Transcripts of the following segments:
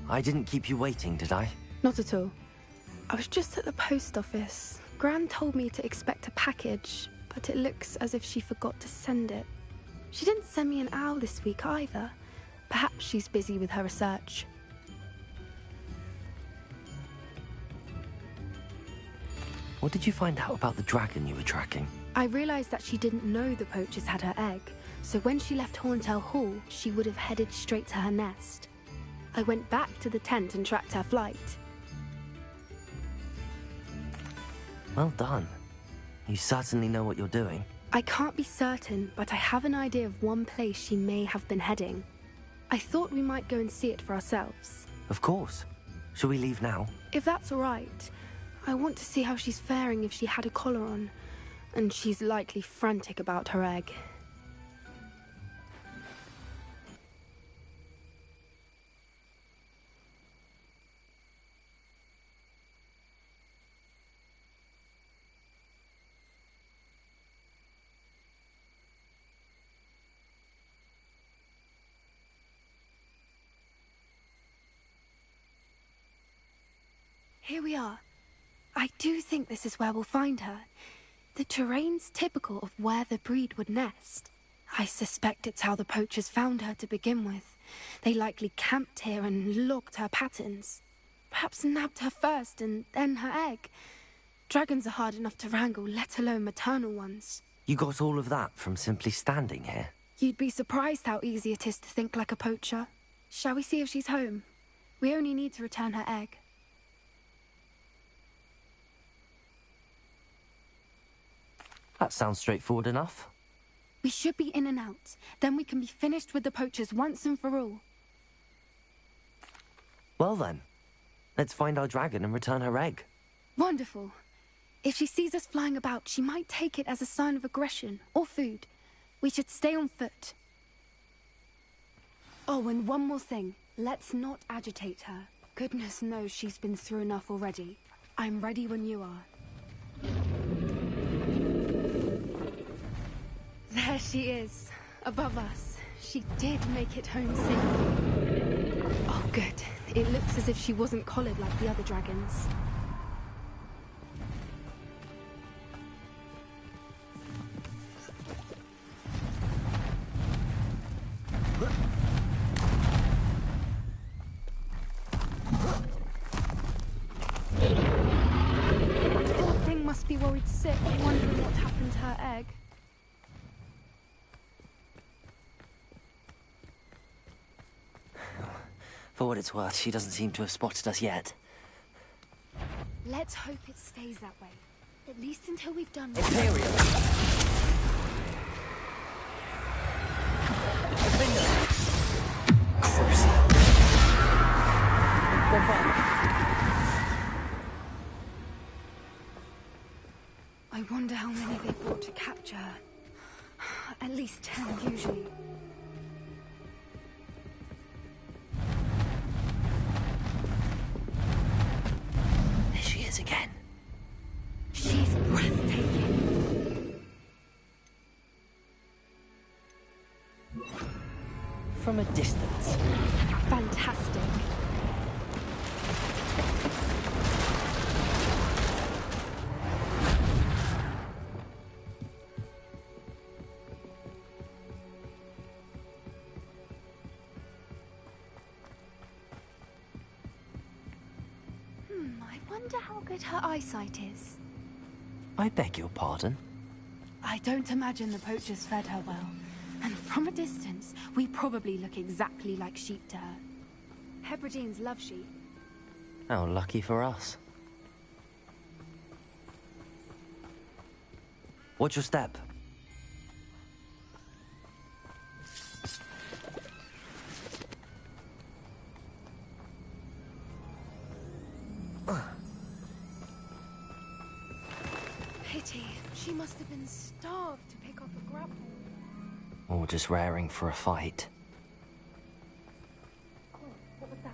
I didn't keep you waiting, did I? Not at all. I was just at the post office. Gran told me to expect a package, but it looks as if she forgot to send it. She didn't send me an owl this week either. Perhaps she's busy with her research. What did you find out about the dragon you were tracking? I realized that she didn't know the poachers had her egg, so when she left Horntail Hall, she would have headed straight to her nest. I went back to the tent and tracked her flight. Well done. You certainly know what you're doing. I can't be certain, but I have an idea of one place she may have been heading. I thought we might go and see it for ourselves. Of course. Shall we leave now? If that's all right. I want to see how she's faring if she had a collar on. And she's likely frantic about her egg. Here we are. I do think this is where we'll find her. The terrain's typical of where the breed would nest. I suspect it's how the poachers found her to begin with. They likely camped here and logged her patterns. Perhaps nabbed her first and then her egg. Dragons are hard enough to wrangle, let alone maternal ones. You got all of that from simply standing here? You'd be surprised how easy it is to think like a poacher. Shall we see if she's home? We only need to return her egg. That sounds straightforward enough. We should be in and out. Then we can be finished with the poachers once and for all. Well then, let's find our dragon and return her egg. Wonderful. If she sees us flying about, she might take it as a sign of aggression or food. We should stay on foot. Oh, and one more thing. Let's not agitate her. Goodness knows she's been through enough already. I'm ready when you are. There she is, above us. She did make it home safely. Oh, good. It looks as if she wasn't collared like the other dragons. Poor thing must be worried sick, wondering what happened to her egg. For what it's worth, she doesn't seem to have spotted us yet. Let's hope it stays that way. At least until we've done... Imperial! I wonder how many they brought to capture her. At least 10 usually. There she is again. She's breathtaking. From a distance. Fantastic. I wonder how good her eyesight is. I beg your pardon? I don't imagine the poachers fed her well. And from a distance, we probably look exactly like sheep to her. Hebrideans love sheep. How lucky for us. Watch your step. Pity. She must have been starved to pick up a grapple. Or just raring for a fight. Oh, what was that?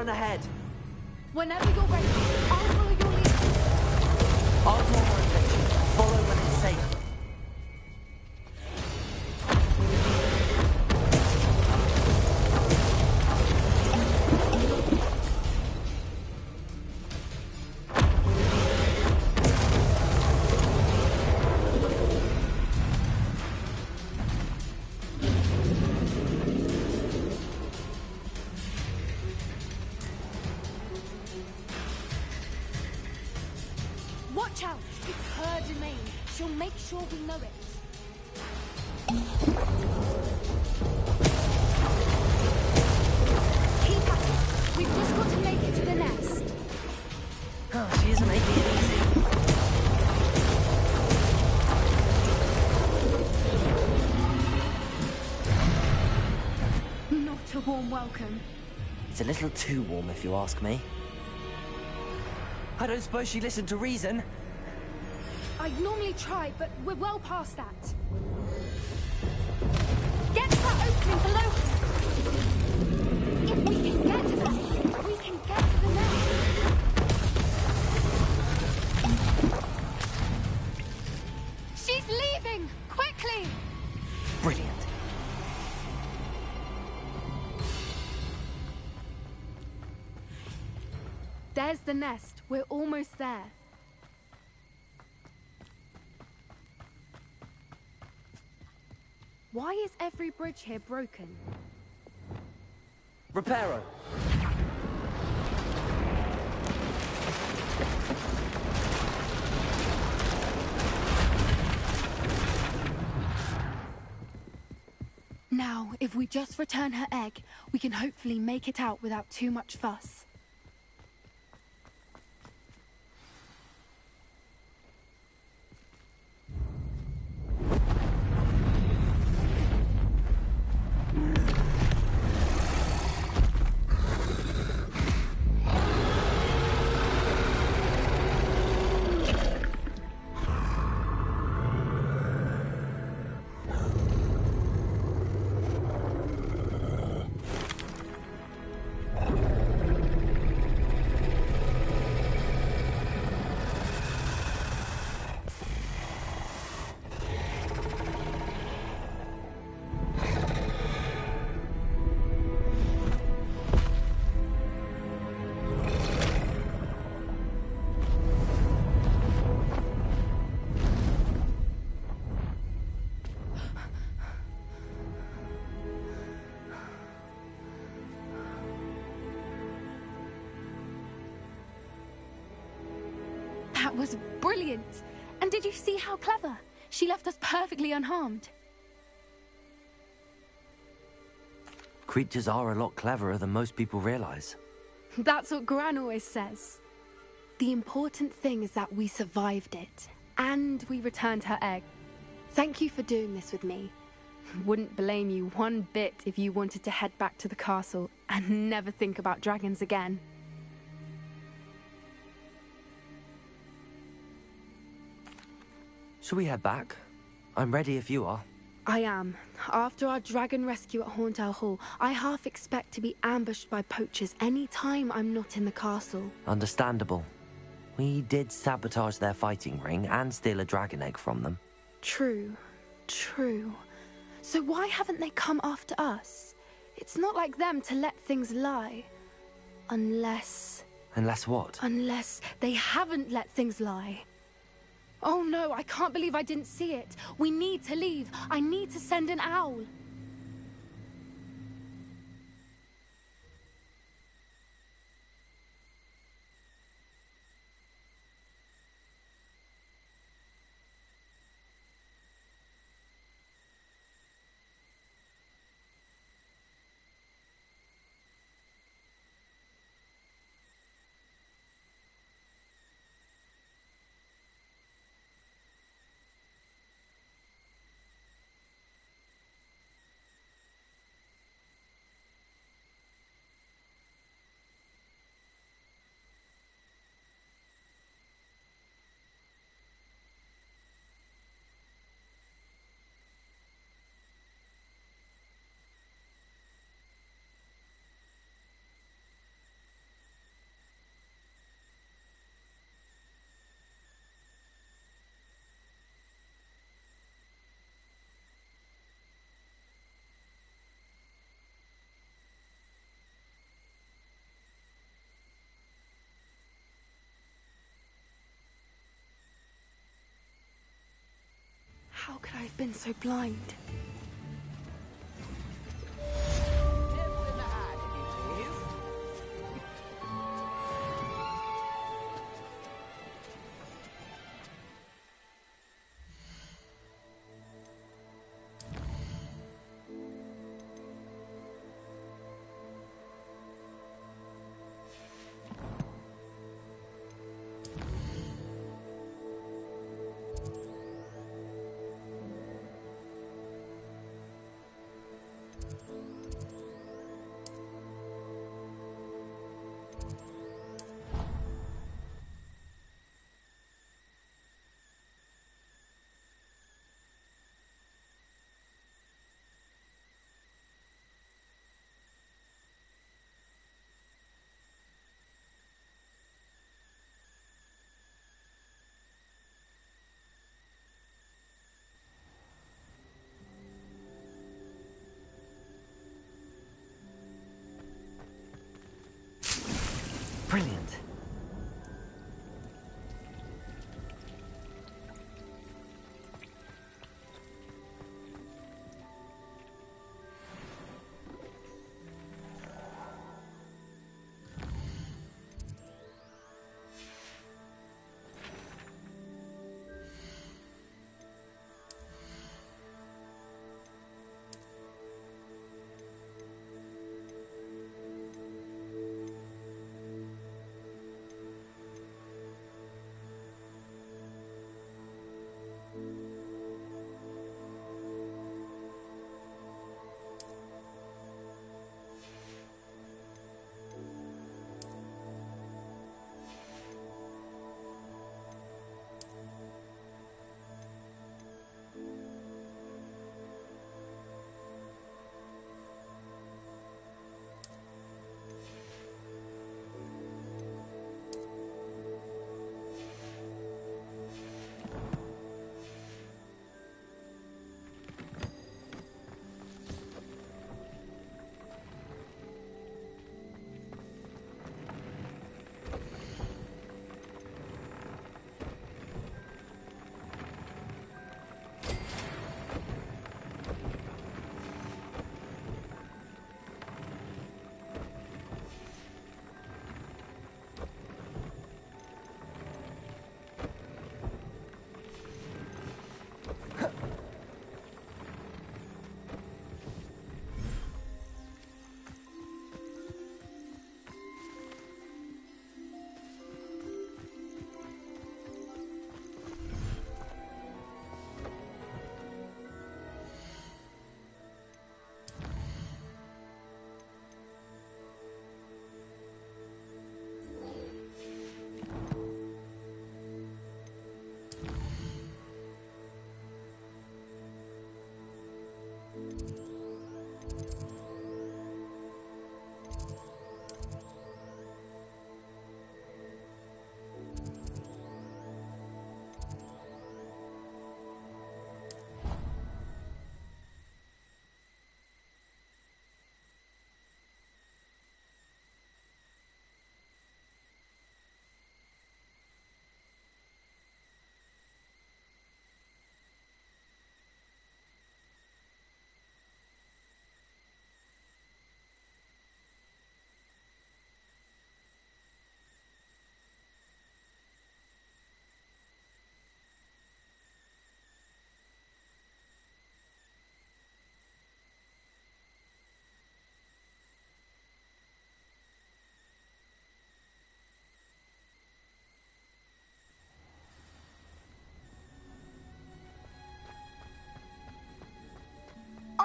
run ahead. Whenever you're ready, I'll follow your lead. I'll draw her attention. Follow when it's safe. Watch out! It's her domain. She'll make sure we know it. Keep at it. We've just got to make it to the nest. Oh, she isn't making it easy. Not a warm welcome. It's a little too warm, if you ask me. I don't suppose she listened to reason. I'd normally try, but we're well past that. Get to that opening below her. If we can get to that, we can get to the nest. She's leaving! Quickly! Brilliant. There's the nest. We're almost there. Why is every bridge here broken? Reparo. Now, if we just return her egg, we can hopefully make it out without too much fuss. That was brilliant! And did you see how clever? She left us perfectly unharmed. Creatures are a lot cleverer than most people realize. That's what Gran always says. The important thing is that we survived it, and we returned her egg. Thank you for doing this with me. Wouldn't blame you one bit if you wanted to head back to the castle and never think about dragons again. Shall we head back? I'm ready if you are. I am. After our dragon rescue at Hauntow Hall, I half expect to be ambushed by poachers any time I'm not in the castle. Understandable. We did sabotage their fighting ring and steal a dragon egg from them. True. True. So why haven't they come after us? It's not like them to let things lie. Unless... Unless what? Unless they haven't let things lie. Oh no, I can't believe I didn't see it. We need to leave. I need to send an owl. been so blind. Brilliant.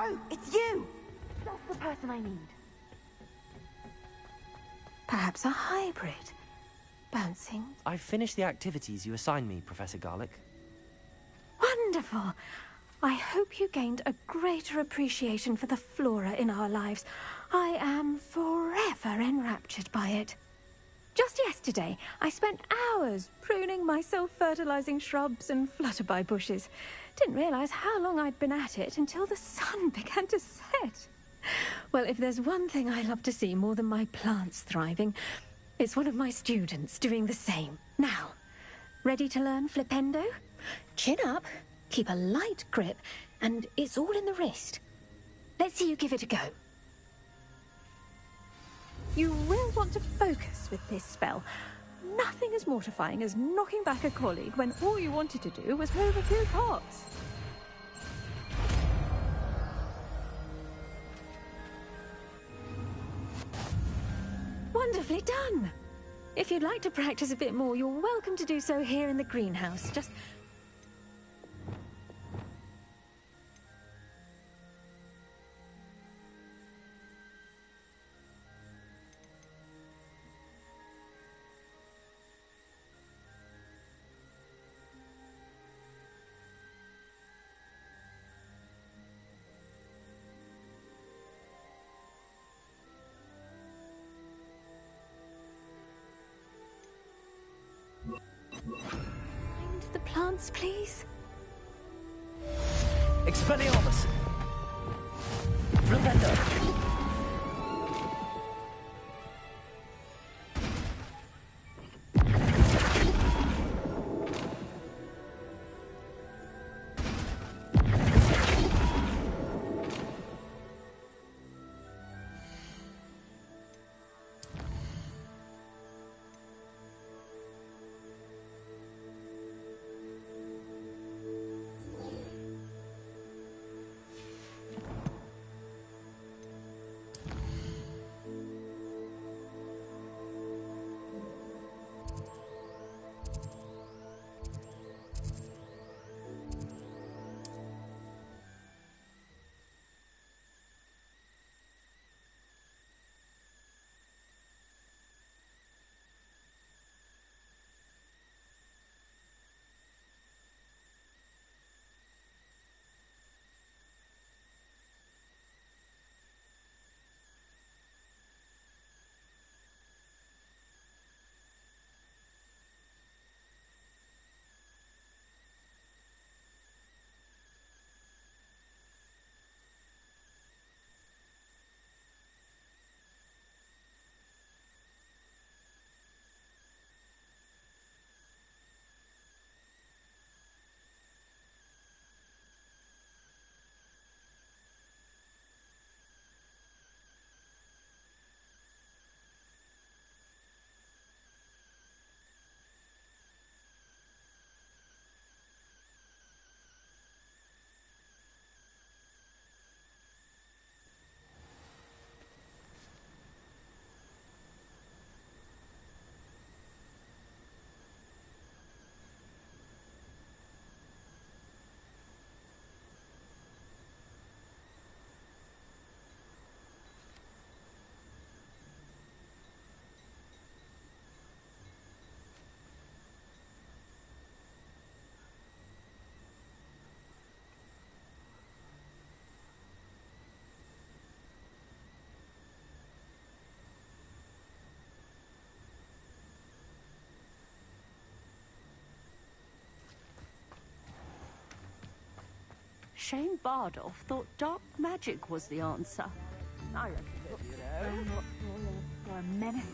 Oh, it's you! That's the person I need. Perhaps a hybrid. Bouncing. I've finished the activities you assigned me, Professor Garlick. Wonderful! I hope you gained a greater appreciation for the flora in our lives. I am forever enraptured by it. Just yesterday, I spent hours pruning my self-fertilizing shrubs and flutterby bushes. Didn't realize how long I'd been at it until the sun began to set. Well, if there's one thing I love to see more than my plants thriving, it's one of my students doing the same. Now, ready to learn flipendo? Chin up, keep a light grip, and it's all in the wrist. Let's see you give it a go. You will want to focus with this spell. Nothing as mortifying as knocking back a colleague when all you wanted to do was move a few pots. Wonderfully done! If you'd like to practice a bit more, you're welcome to do so here in the greenhouse. Just... Find the plants, please. Expelliarmus! Flipendo! Shane Bardolph thought dark magic was the answer. I reckon You're a menace.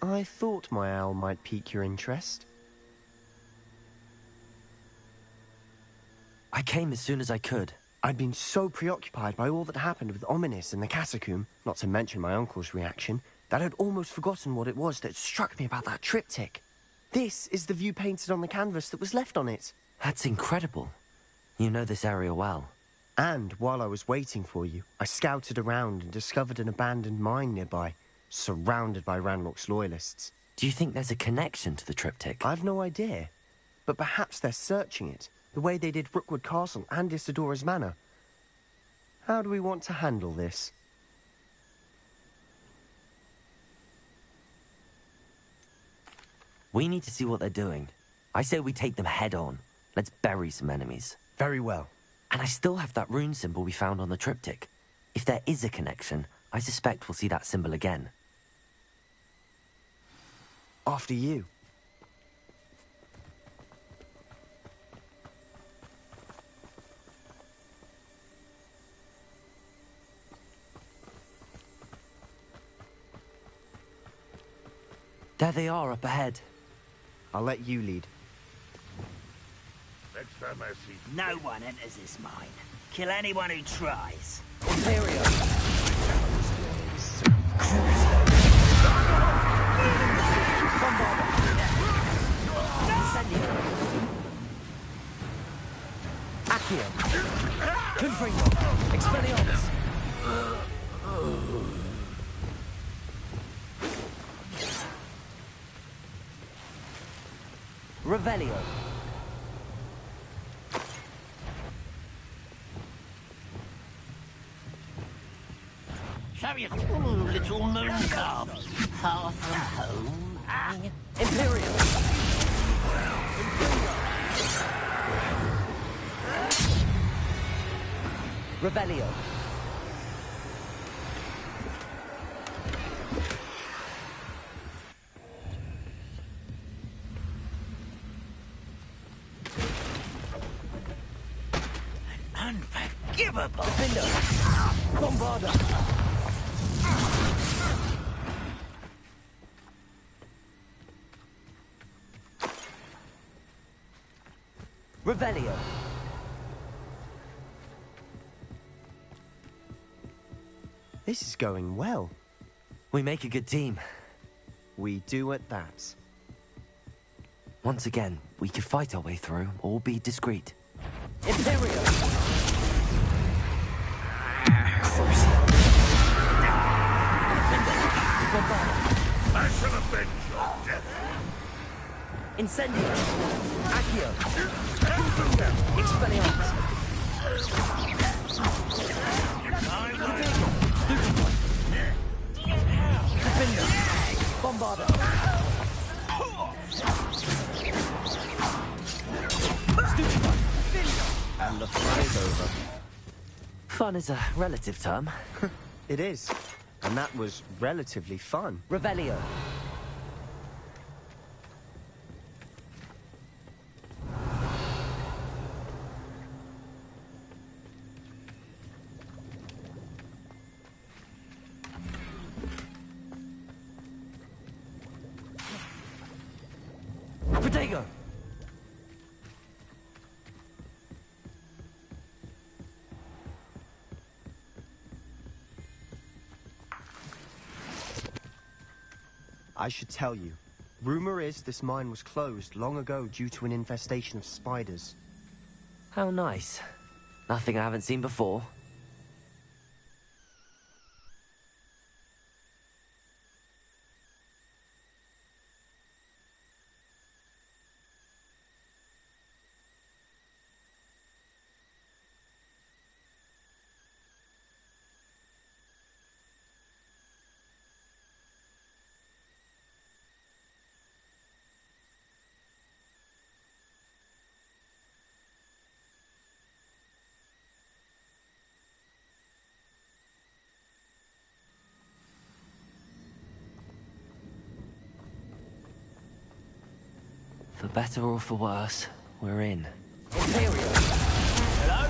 I thought my owl might pique your interest. I came as soon as I could. I'd been so preoccupied by all that happened with Ominis and the catacomb, not to mention my uncle's reaction, that I'd almost forgotten what it was that struck me about that triptych. This is the view painted on the canvas that was left on it. That's incredible. You know this area well. And while I was waiting for you, I scouted around and discovered an abandoned mine nearby, surrounded by Ranrock's loyalists. Do you think there's a connection to the triptych? I've no idea, but perhaps they're searching it, the way they did Rookwood Castle and Isidora's Manor. How do we want to handle this? We need to see what they're doing. I say we take them head on. Let's bury some enemies. Very well. And I still have that rune symbol we found on the triptych. If there is a connection, I suspect we'll see that symbol again. After you. There they are up ahead. I'll let you lead. No one enters this mine. Kill anyone who tries. Imperial. Incendio. Accio. Confringo. Expelliarmus. Revelio. So you little moon calves, far from home, eh? Imperial. Revelio. Unforgivable. Defender. Bombarda. Revelio. This is going well. We make a good team. We do at that. Once again, we could fight our way through or be discreet. Imperial. I shall avenge your death. Incendio. Accio. Expelliarmus. Defender. Bombarda. And the fun is over. Fun is a relative term. It is. And that was relatively fun. Revelio. Protego. I should tell you. Rumor is this mine was closed long ago due to an infestation of spiders. How nice. Nothing I haven't seen before. For better or for worse, we're in. Imperial. Hello?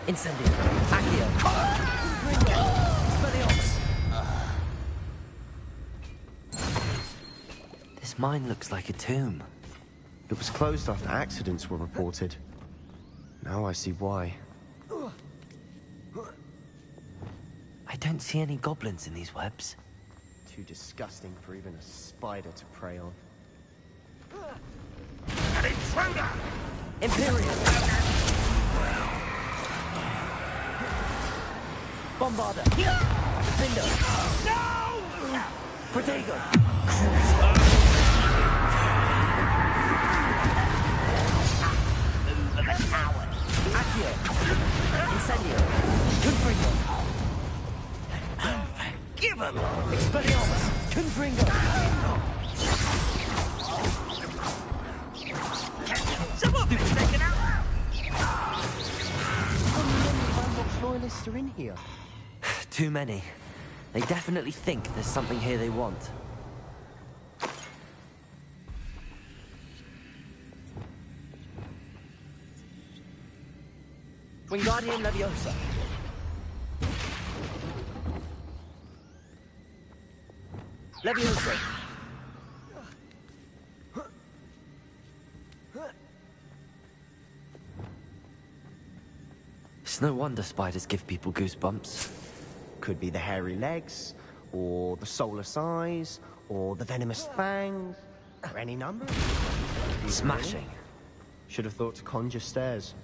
Incendio. Accio. Expelliarmus. This mine looks like a tomb. It was closed after accidents were reported. Now I see why. I don't see any goblins in these webs. Too disgusting for even a spider to prey on. An intruder! Imperial. Bombarda. Defender. No! Protego. Move of a coward. Accio. Incendio. Confringo. Give him! Expelliarmus. Confringo. Someone been taken out! How many Hogwarts loyalists are in here? Too many. They definitely think there's something here they want. Wingardium Leviosa. Leviosa. It's no wonder spiders give people goosebumps. Could be the hairy legs, or the soulless eyes, or the venomous fangs, or any number. Smashing. Should have thought to conjure stairs.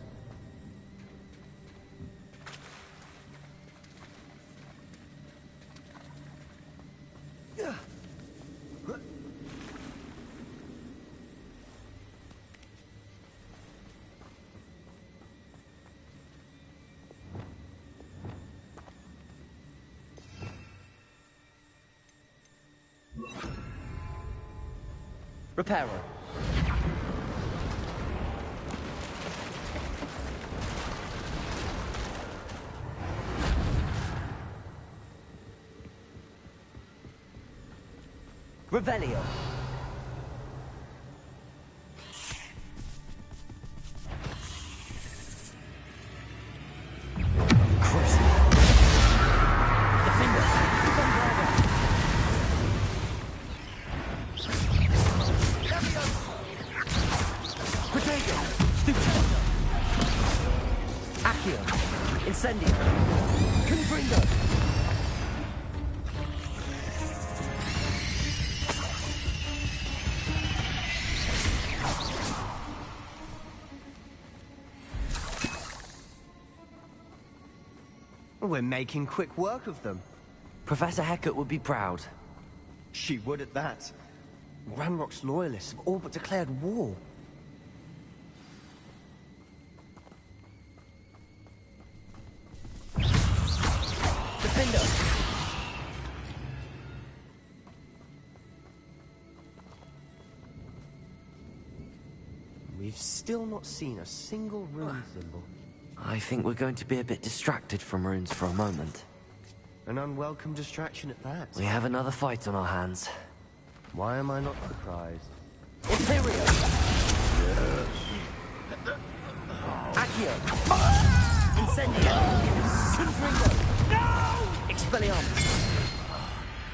Reparo. Revelio. Incendio. Confringo. We're making quick work of them. Professor Hecat would be proud. She would at that. Ranrock's loyalists have all but declared war. Defender. We've still not seen a single rune symbol. I think we're going to be a bit distracted from runes for a moment. An unwelcome distraction at that. We have another fight on our hands. Why am I not surprised? Imperio! Accio! Incendio! Confringo! No! Expelliarmus!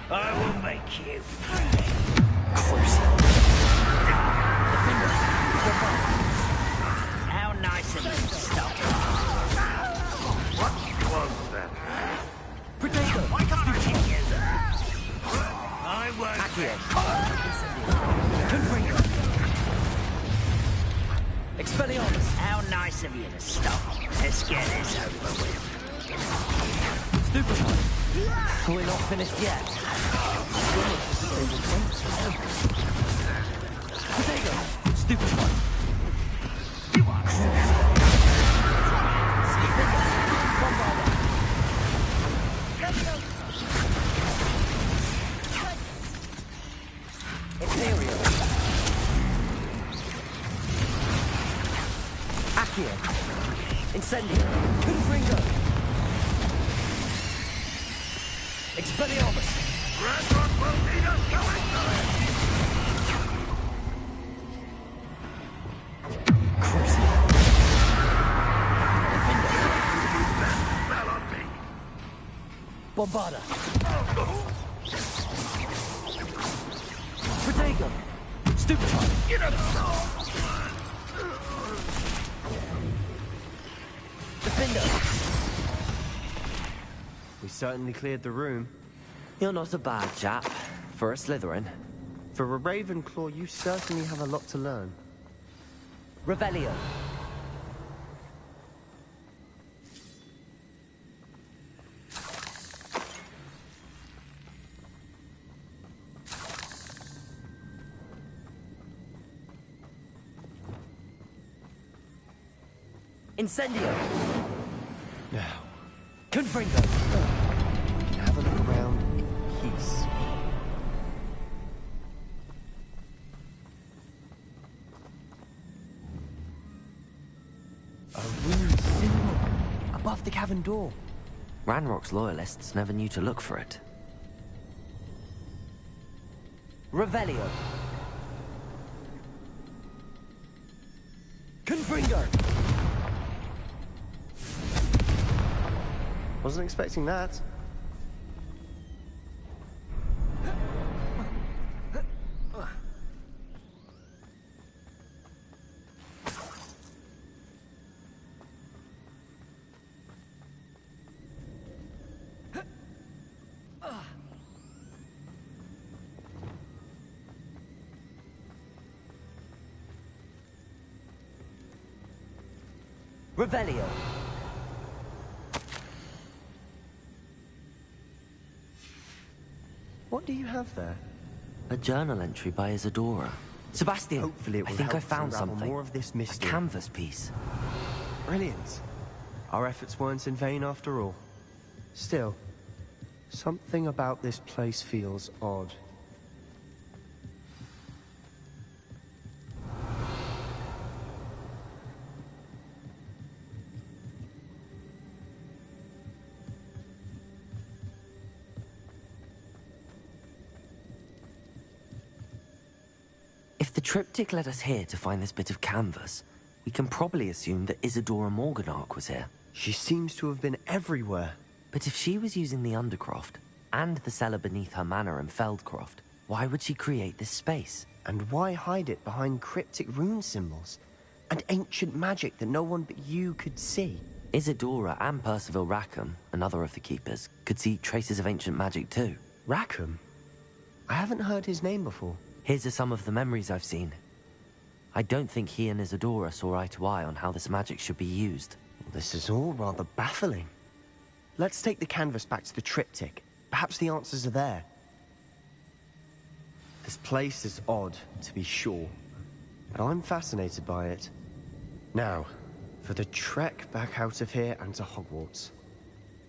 I will make you. Crucial! Defender! How nice of you to stop. What was that? Potato! Why can't I hit you? I won't. Accio! Incendio! Confringo! Expelliarmus! How nice of you to stop. Let's get this over with. Stupefy! We're not finished yet. Potato! Stupefy! You are Imperial! Accio! Incendio! Confringo! Expelliarmus! Ranrock will need us going Crucial! fell on me. Bombarda! Protego! Stupefy! Get up! Defender! We certainly cleared the room. You're not a bad chap for a Slytherin. For a Ravenclaw, you certainly have a lot to learn. Revelio! Incendio! Now, Confringo! we can have a look around in peace. A rune symbol above the cavern door. Ranrock's loyalists never knew to look for it. Revelio! Confringo! Wasn't expecting that. Revelio! What do you have there? A journal entry by Isadora. Sebastian, Hopefully it I will think I help us found unravel something. more of this A mystery. canvas piece. Brilliant. Our efforts weren't in vain after all. Still, something about this place feels odd. If the triptych led us here to find this bit of canvas, we can probably assume that Isadora Morganark was here. She seems to have been everywhere. But if she was using the Undercroft, and the cellar beneath her manor in Feldcroft, why would she create this space? And why hide it behind cryptic rune symbols? And ancient magic that no one but you could see? Isadora and Percival Rackham, another of the keepers, could see traces of ancient magic too. Rackham? I haven't heard his name before. Here's are some of the memories I've seen. I don't think he and Isadora saw eye to eye on how this magic should be used. This is all rather baffling. Let's take the canvas back to the triptych. Perhaps the answers are there. This place is odd, to be sure, but I'm fascinated by it. Now, for the trek back out of here and to Hogwarts.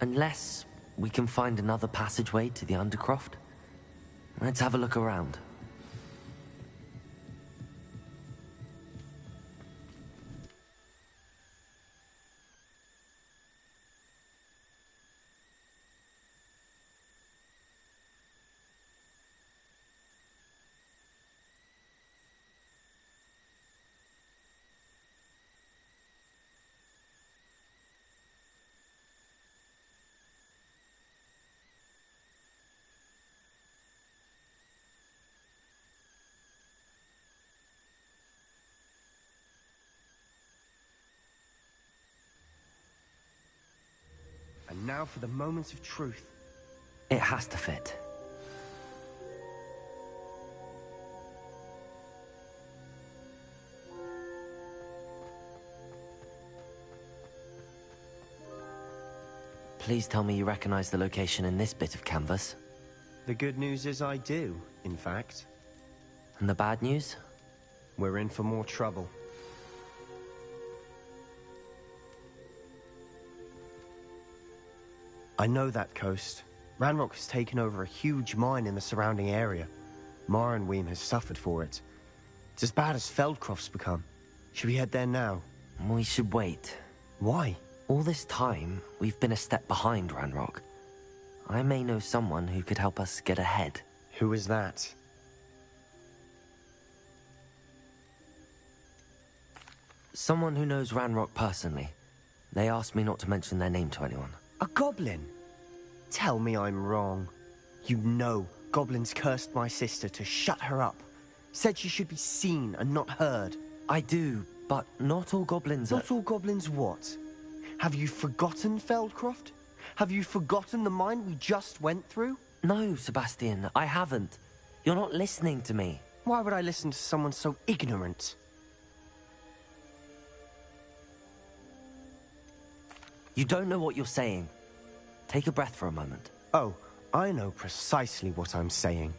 Unless we can find another passageway to the Undercroft. Let's have a look around. And now for the moment of truth. It has to fit. Please tell me you recognize the location in this bit of canvas. The good news is I do, in fact. And the bad news? We're in for more trouble. I know that coast. Ranrock has taken over a huge mine in the surrounding area. Morinweem has suffered for it. It's as bad as Feldcroft's become. Should we head there now? We should wait. Why? All this time, we've been a step behind Ranrock. I may know someone who could help us get ahead. Who is that? Someone who knows Ranrock personally. They asked me not to mention their name to anyone. A goblin? Tell me I'm wrong. You know goblins cursed my sister to shut her up. Said she should be seen and not heard. I do, but not all goblins are... Not all goblins what? Have you forgotten Feldcroft? Have you forgotten the mine we just went through? No, Sebastian, I haven't. You're not listening to me. Why would I listen to someone so ignorant? You don't know what you're saying. Take a breath for a moment. Oh, I know precisely what I'm saying.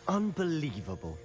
Unbelievable.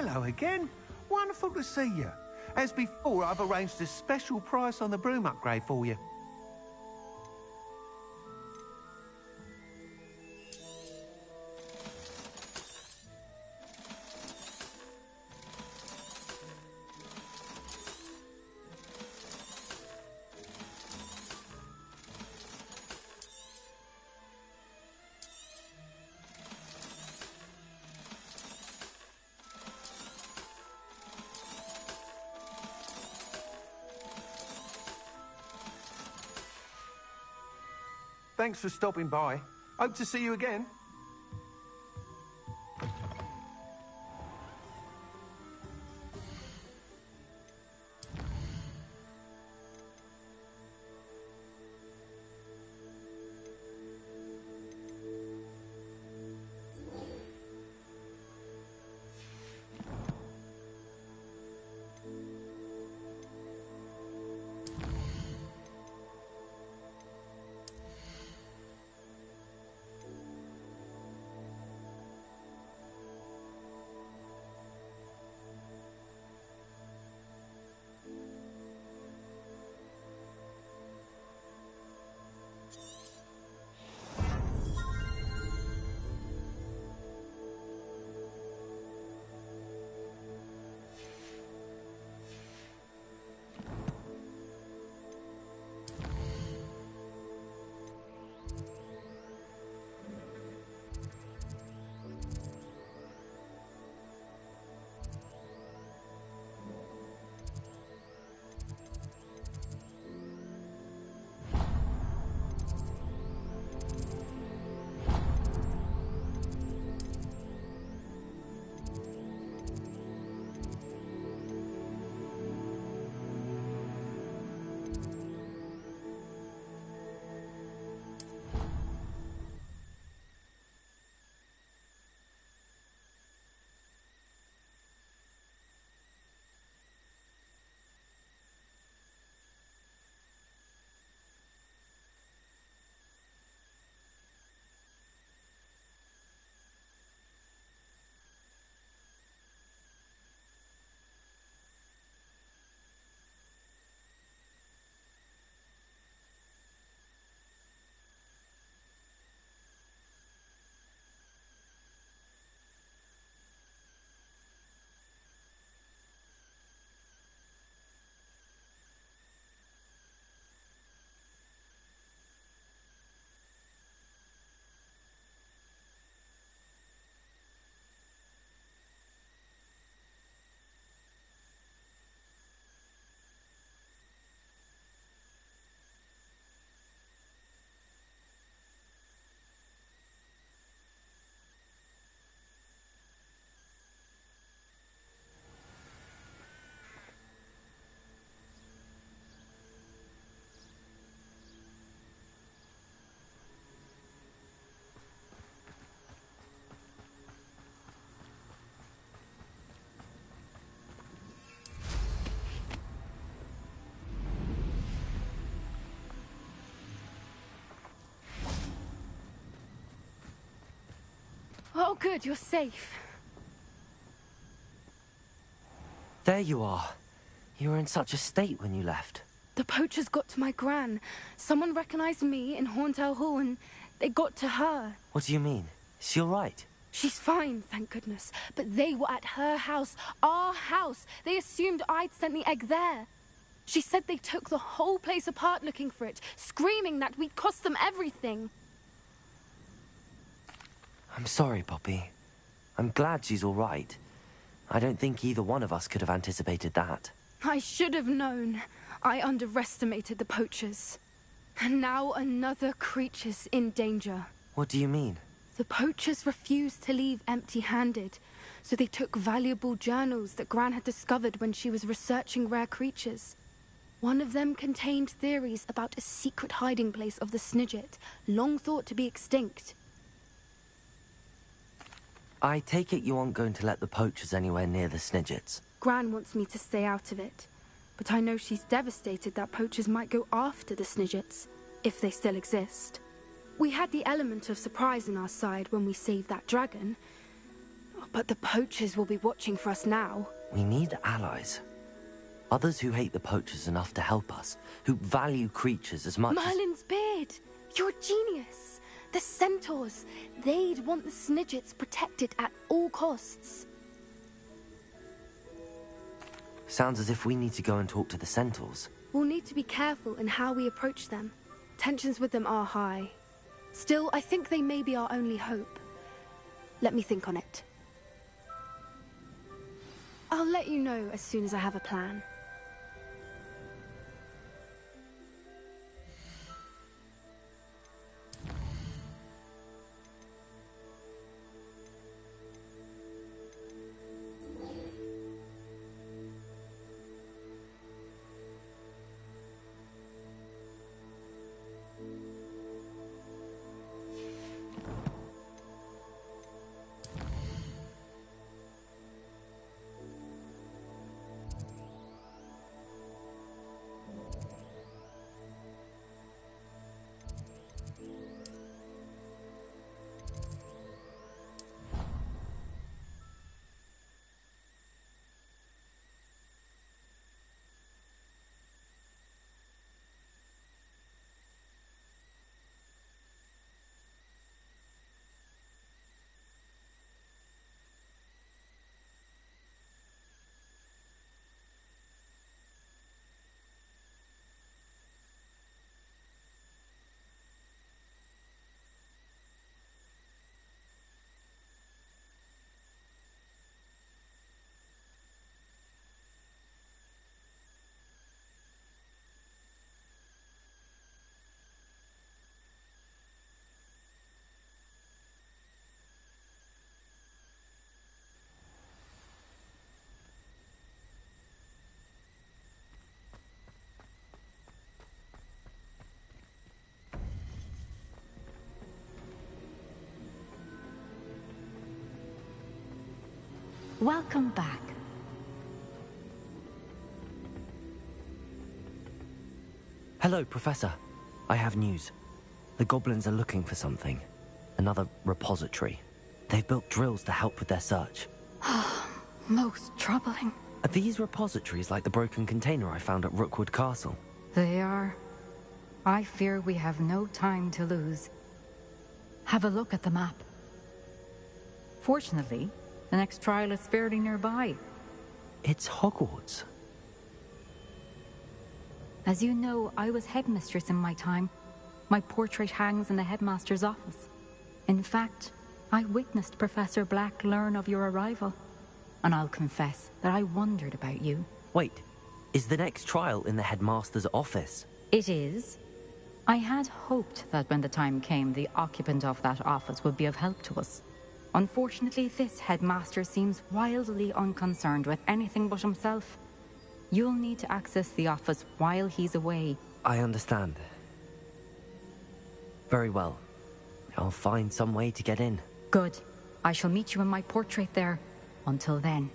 Hello again. Wonderful to see you. As before, I've arranged a special price on the broom upgrade for you. Thanks for stopping by. Hope to see you again. Oh, good, you're safe. There you are. You were in such a state when you left. The poachers got to my gran. Someone recognized me in Horntail Hall and they got to her. What do you mean? Is she all right? She's fine, thank goodness. But they were at her house, our house. They assumed I'd sent the egg there. She said they took the whole place apart looking for it, screaming that we'd cost them everything. I'm sorry, Poppy. I'm glad she's all right. I don't think either one of us could have anticipated that. I should have known. I underestimated the poachers. And now another creature's in danger. What do you mean? The poachers refused to leave empty-handed, so they took valuable journals that Gran had discovered when she was researching rare creatures. One of them contained theories about a secret hiding place of the Snidget, long thought to be extinct. I take it you aren't going to let the poachers anywhere near the Snidgets. Gran wants me to stay out of it, but I know she's devastated that poachers might go after the Snidgets, if they still exist. We had the element of surprise on our side when we saved that dragon. But the poachers will be watching for us now. We need allies. Others who hate the poachers enough to help us, who value creatures as much as... Merlin's beard! You're a genius! The centaurs! They'd want the Snidgets protected at all costs. Sounds as if we need to go and talk to the centaurs. We'll need to be careful in how we approach them. Tensions with them are high. Still, I think they may be our only hope. Let me think on it. I'll let you know as soon as I have a plan. Welcome back. Hello, Professor. I have news. The goblins are looking for something. Another repository. They've built drills to help with their search. Most troubling. Are these repositories like the broken container I found at Rookwood Castle? They are. I fear we have no time to lose. Have a look at the map. Fortunately, the next trial is fairly nearby. It's Hogwarts. As you know, I was headmistress in my time. My portrait hangs in the headmaster's office. In fact, I witnessed Professor Black learn of your arrival. And I'll confess that I wondered about you. Wait, is the next trial in the headmaster's office? It is. I had hoped that when the time came, the occupant of that office would be of help to us. Unfortunately, this headmaster seems wildly unconcerned with anything but himself. You'll need to access the office while he's away. I understand. Very well. I'll find some way to get in. Good. I shall meet you in my portrait there. Until then.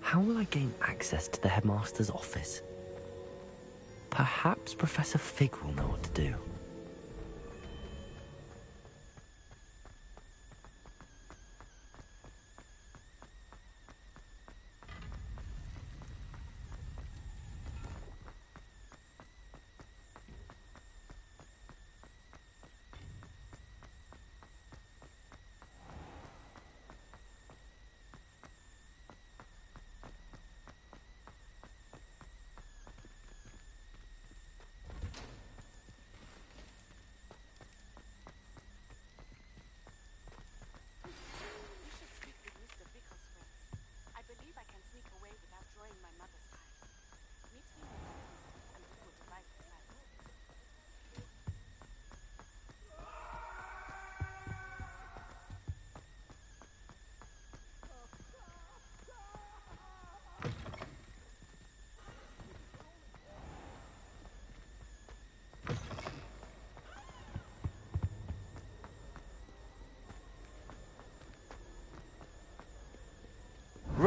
How will I gain access to the headmaster's office? Perhaps Professor Fig will know what to do.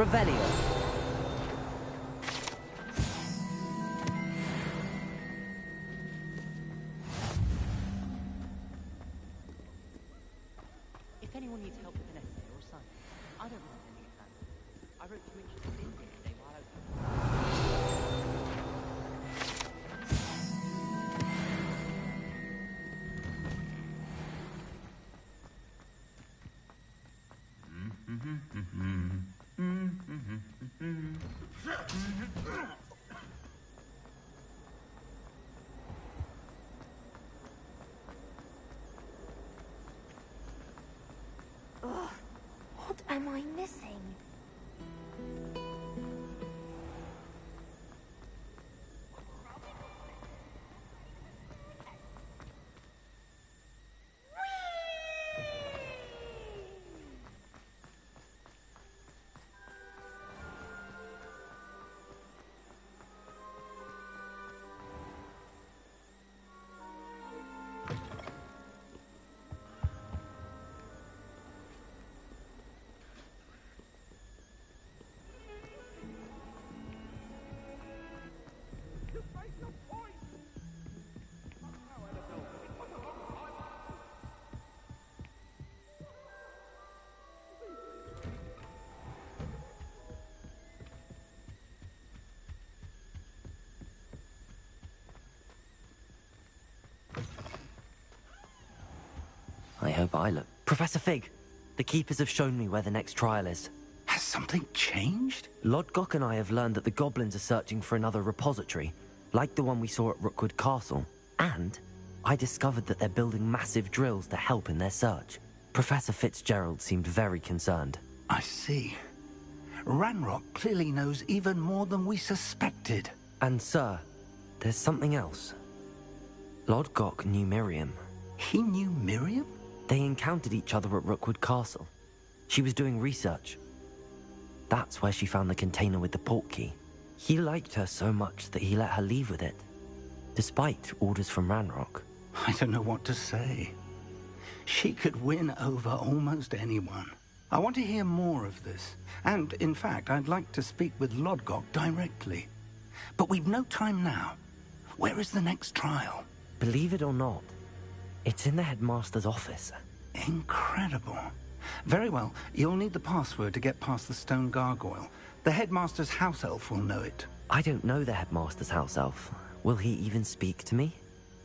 Revelio. If anyone needs help with an essay or assignment, I don't mind lending a hand. I wrote to introduce India today while I was... Ugh, what am I missing? I hope I look... Professor Fig! The Keepers have shown me where the next trial is. Has something changed? Lodgok and I have learned that the goblins are searching for another repository, like the one we saw at Rookwood Castle. And I discovered that they're building massive drills to help in their search. Professor Fitzgerald seemed very concerned. I see. Ranrock clearly knows even more than we suspected. And sir, there's something else. Lodgok knew Miriam. He knew Miriam? They encountered each other at Rookwood Castle. She was doing research. That's where she found the container with the port key. He liked her so much that he let her leave with it, despite orders from Ranrock. I don't know what to say. She could win over almost anyone. I want to hear more of this. And, in fact, I'd like to speak with Lodgok directly. But we've no time now. Where is the next trial? Believe it or not, it's in the headmaster's office. Incredible. Very well. You'll need the password to get past the stone gargoyle. The headmaster's house elf will know it. I don't know the headmaster's house elf. Will he even speak to me?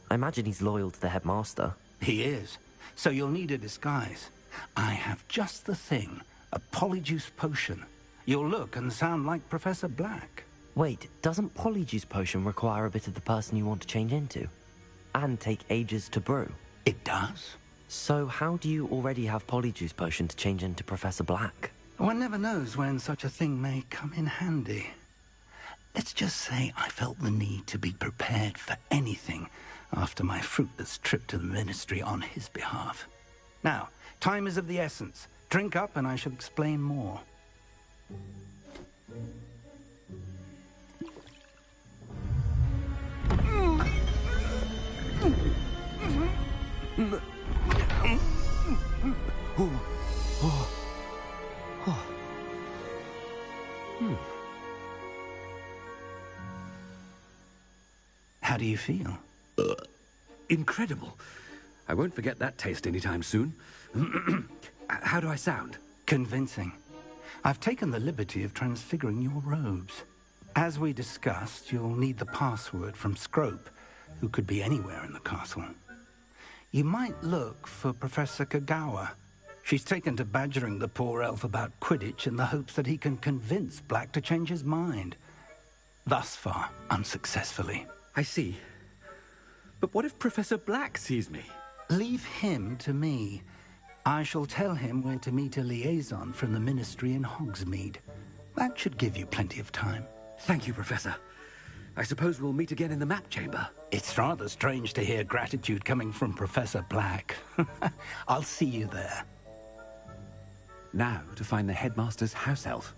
I imagine he's loyal to the headmaster. He is. So you'll need a disguise. I have just the thing. A polyjuice potion. You'll look and sound like Professor Black. Wait, doesn't polyjuice potion require a bit of the person you want to change into? And take ages to brew? It does. So how do you already have polyjuice potion to change into Professor Black? One never knows when such a thing may come in handy. Let's just say I felt the need to be prepared for anything after my fruitless trip to the ministry on his behalf. Now, time is of the essence. Drink up and I shall explain more. How do you feel? Incredible. I won't forget that taste anytime soon. How do I sound? Convincing. I've taken the liberty of transfiguring your robes. As we discussed, you'll need the password from Scrope, who could be anywhere in the castle. You might look for Professor Kagawa. She's taken to badgering the poor elf about Quidditch in the hopes that he can convince Black to change his mind. Thus far, unsuccessfully. I see. But what if Professor Black sees me? Leave him to me. I shall tell him where to meet a liaison from the ministry in Hogsmeade. That should give you plenty of time. Thank you, Professor. I suppose we'll meet again in the map chamber. It's rather strange to hear gratitude coming from Professor Black. I'll see you there. Now to find the headmaster's house elf.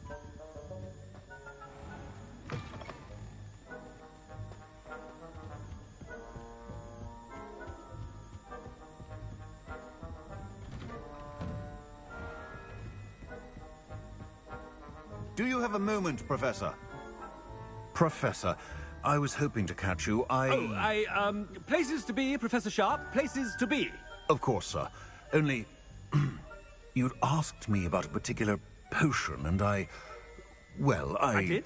Do you have a moment, Professor? Professor, I was hoping to catch you. Places to be, Professor Sharp. Places to be. Of course, sir. Only... you'd asked me about a particular potion, and well, I did?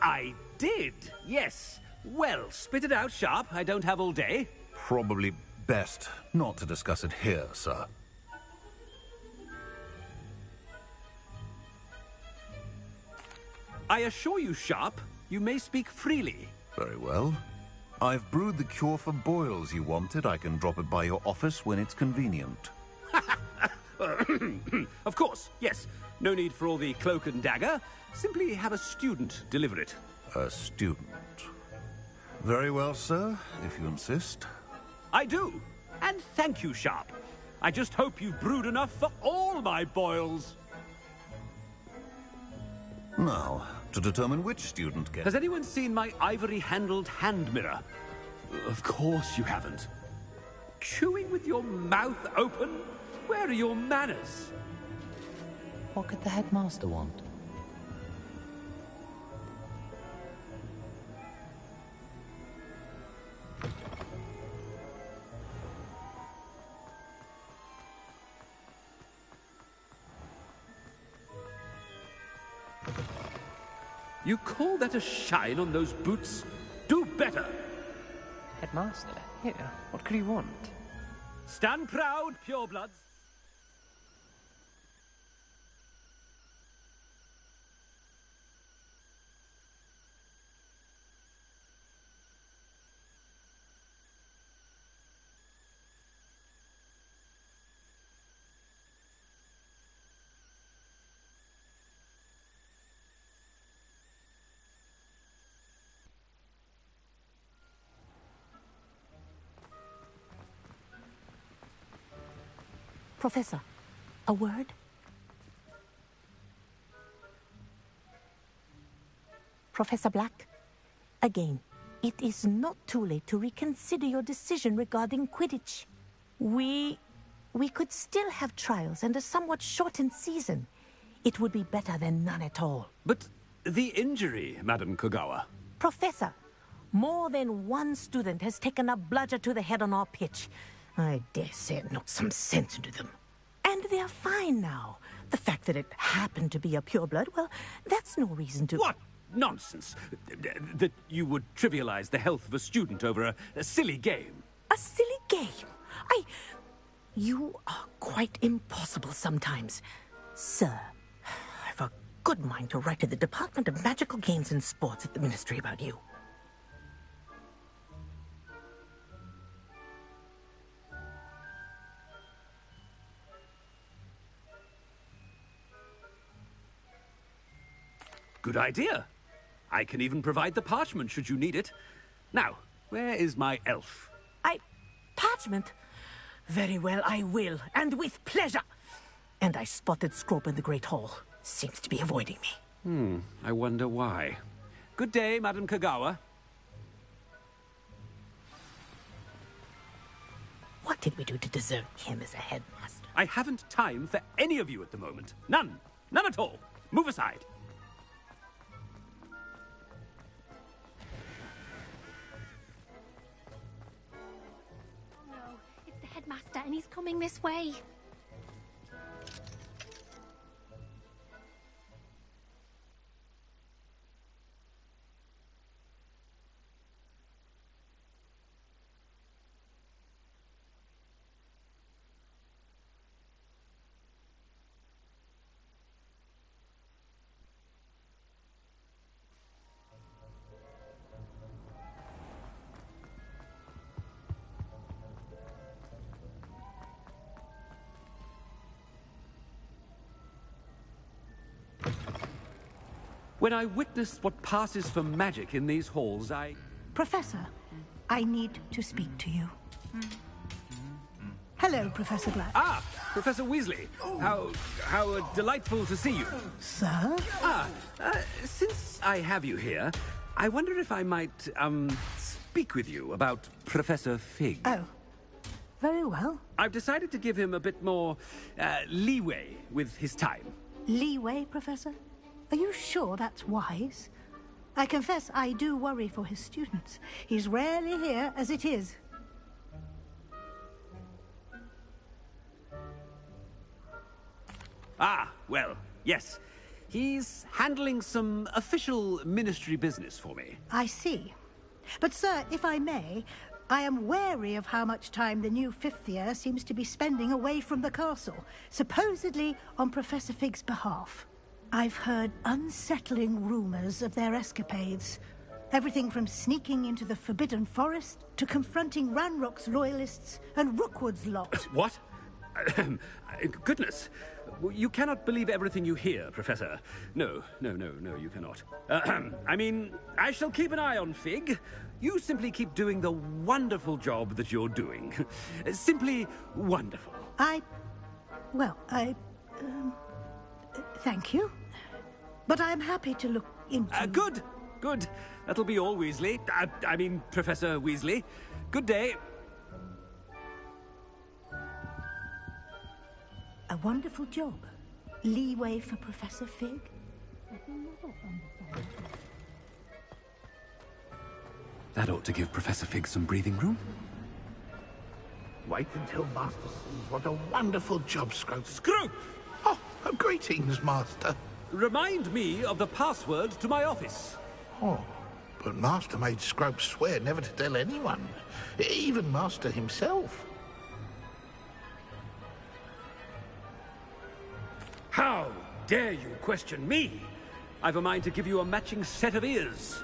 I did, yes. Well, spit it out, Sharp. I don't have all day. Probably best not to discuss it here, sir. I assure you, Sharp, you may speak freely. Very well. I've brewed the cure for boils you wanted. I can drop it by your office when it's convenient. Of course, yes. No need for all the cloak and dagger. Simply have a student deliver it. A student. Very well, sir, if you insist. I do. And thank you, Sharp. I just hope you've brewed enough for all my boils. Now, to determine which student gets... Has anyone seen my ivory-handled hand mirror? Of course you haven't. Chewing with your mouth open? Where are your manners? What could the headmaster want? You call that a shine on those boots? Do better! Headmaster, here, what could he want? Stand proud, purebloods. Professor, a word? Professor Black, again, it is not too late to reconsider your decision regarding Quidditch. We could still have trials and a somewhat shortened season. It would be better than none at all. But the injury, Madam Kogawa. Professor, more than one student has taken a bludger to the head on our pitch. I dare say it knocked some sense into them. And they're fine now. The fact that it happened to be a pureblood, well, that's no reason to... What nonsense! That you would trivialize the health of a student over a silly game. A silly game? You are quite impossible sometimes. Sir, I've a good mind to write to the Department of Magical Games and Sports at the Ministry about you. Good idea. I can even provide the parchment should you need it. Now, where is my elf? Parchment? Very well, I will, and with pleasure. And I spotted Scrope in the Great Hall. Seems to be avoiding me. I wonder why. Good day, Madam Kogawa. What did we do to deserve him as a headmaster? I haven't time for any of you at the moment. None. None at all. Move aside. Headmaster, and he's coming this way. When I witness what passes for magic in these halls, Professor, I need to speak to you. Hello, Professor Black. Ah, Professor Weasley. How delightful to see you. Sir? Since I have you here, I wonder if I might, speak with you about Professor Fig. Oh, very well. I've decided to give him a bit more, leeway with his time. Leeway, Professor? Are you sure that's wise? I confess I do worry for his students. He's rarely here as it is. Ah, well, yes. He's handling some official ministry business for me. I see. But, sir, if I may, I am wary of how much time the new fifth year seems to be spending away from the castle, supposedly on Professor Fig's behalf. I've heard unsettling rumors of their escapades. Everything from sneaking into the Forbidden Forest to confronting Ranrock's loyalists and Rookwood's lot. What? Goodness. You cannot believe everything you hear, Professor. No, you cannot. I mean, I shall keep an eye on Fig. You simply keep doing the wonderful job that you're doing. Simply wonderful. Thank you. But I'm happy to look into... Good. That'll be all, Weasley. I mean, Professor Weasley. Good day. A wonderful job. Leeway for Professor Fig? That ought to give Professor Fig some breathing room. Wait until Master sees what a wonderful job Scrope... Scrope! Oh, greetings, Master. Remind me of the password to my office. Oh, but Master made Scrope swear never to tell anyone. Even Master himself. How dare you question me? I've a mind to give you a matching set of ears.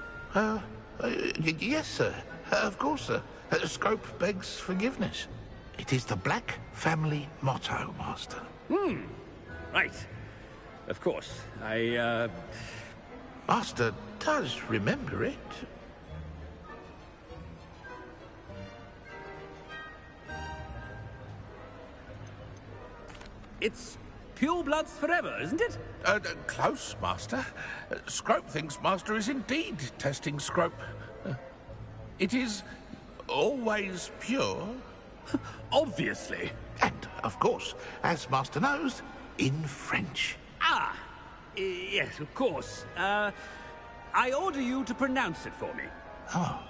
Yes, sir. Of course, sir. Scrope begs forgiveness. It is the Black family motto, Master. Right. Of course. Master does remember it. It's pure bloods forever, isn't it? Close, Master. Scrope thinks Master is indeed testing Scrope. It is always pure. Obviously. And, of course, as Master knows, in French. Ah, yes, of course. I order you to pronounce it for me. Oh,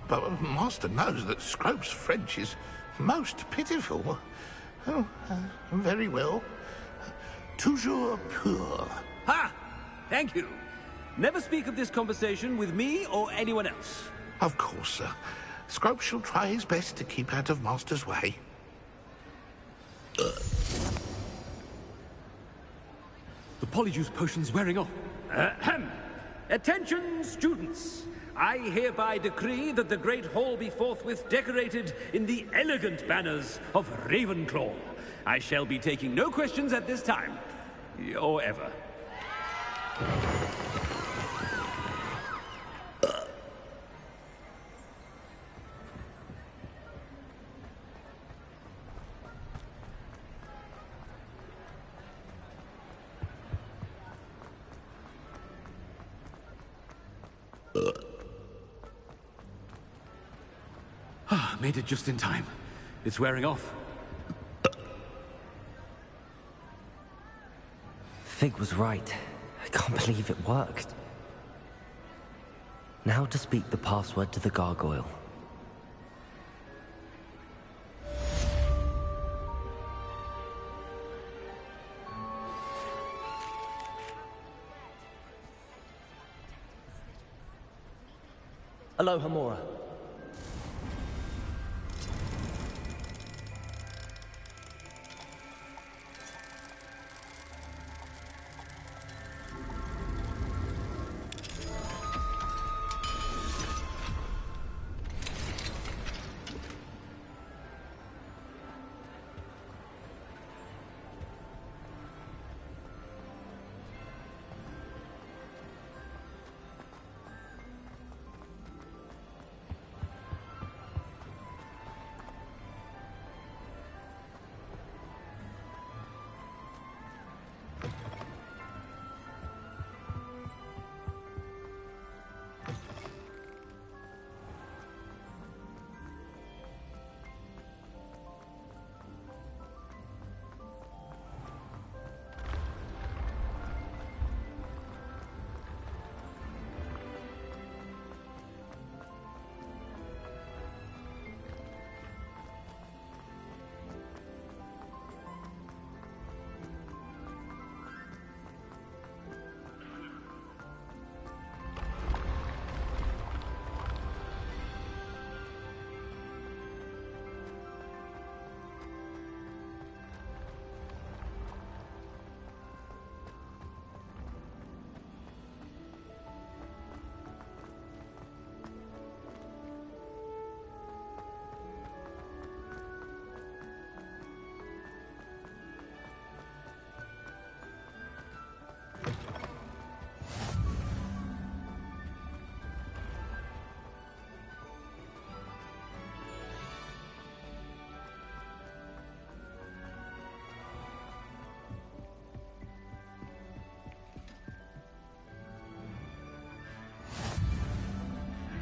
but Master knows that Scrope's French is most pitiful. Oh, very well. Toujours pur. Ha! Thank you. Never speak of this conversation with me or anyone else. Of course, sir. Scrope shall try his best to keep out of Master's way. The polyjuice potion's wearing off. Attention, students! I hereby decree that the Great Hall be forthwith decorated in the elegant banners of Ravenclaw. I shall be taking no questions at this time. Or ever. Made it just in time. It's wearing off. Fig was right. I can't believe it worked. Now to speak the password to the gargoyle. Aloha Mora.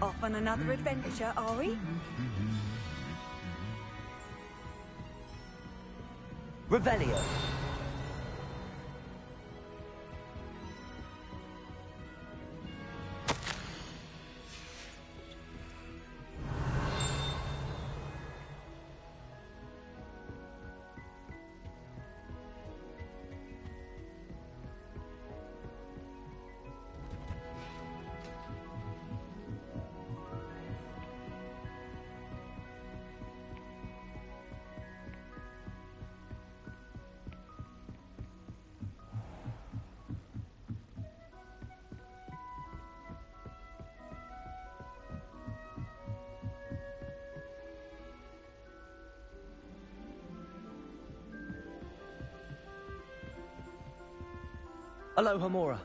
Off on another adventure, are we? Revelio. Aloha Mora.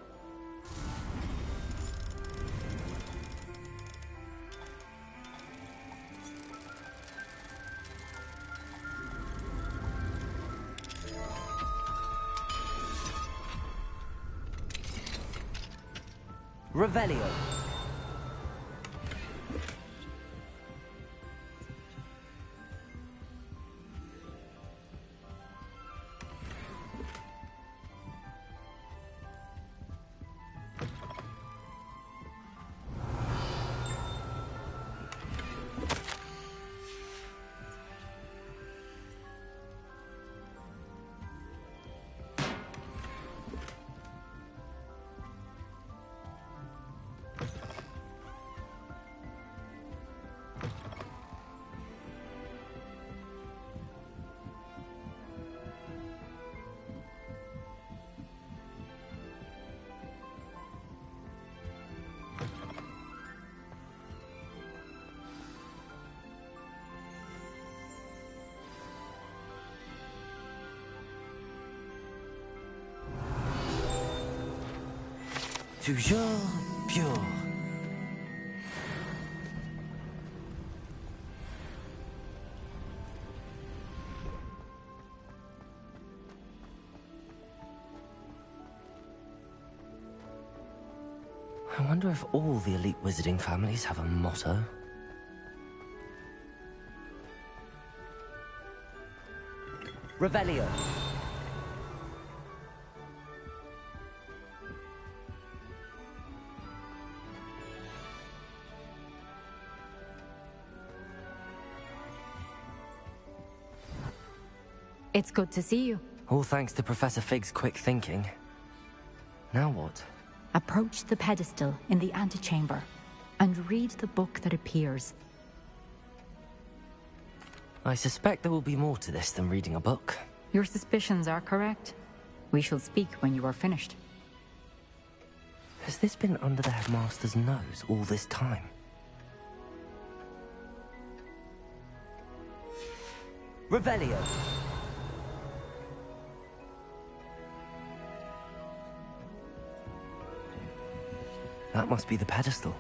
Revelio. Toujours pure. I wonder if all the elite wizarding families have a motto. Revelio. It's good to see you. All thanks to Professor Fig's quick thinking. Now what? Approach the pedestal in the antechamber and read the book that appears. I suspect there will be more to this than reading a book. Your suspicions are correct. We shall speak when you are finished. Has this been under the headmaster's nose all this time? Revelio. That must be the pedestal.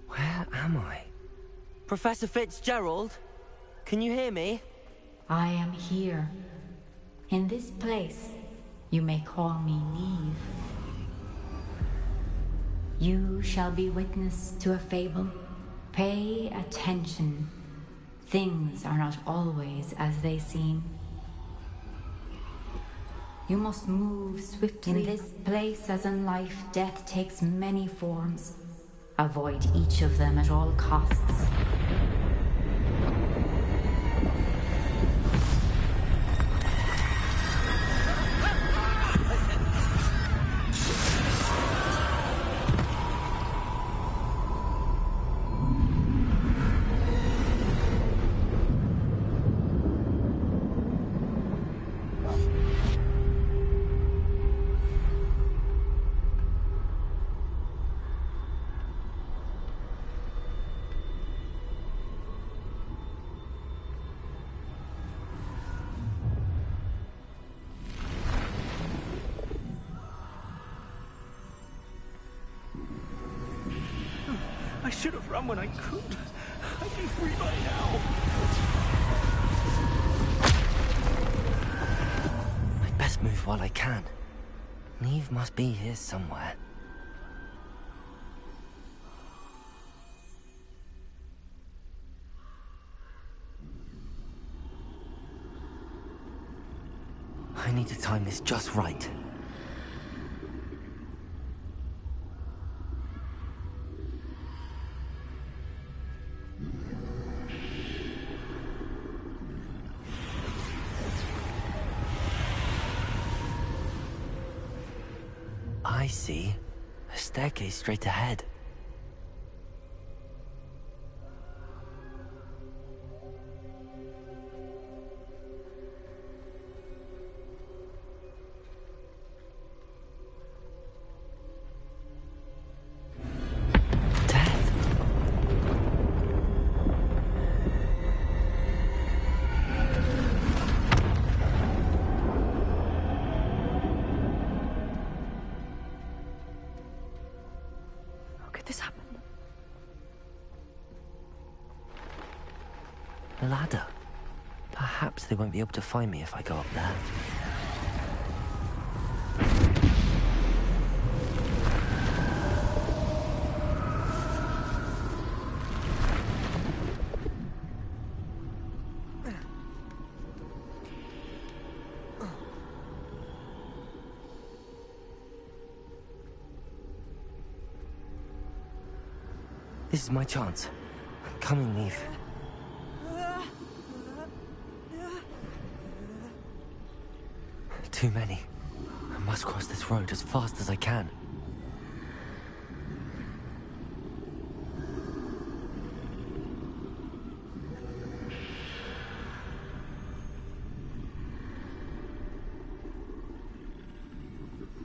Where am I? Professor Fitzgerald? Can you hear me? I am here. In this place, you may call me Neve. You shall be witness to a fable. Pay attention. Things are not always as they seem. You must move swiftly. In this place, as in life, death takes many forms. Avoid each of them at all costs. I should have run when I could. I'd be free by now. I'd best move while I can. Neve must be here somewhere. I need to time this just right. I see. A staircase straight ahead. This happened. A ladder. Perhaps they won't be able to find me if I go up there. This is my chance. I'm coming, Neve. Too many. I must cross this road as fast as I can.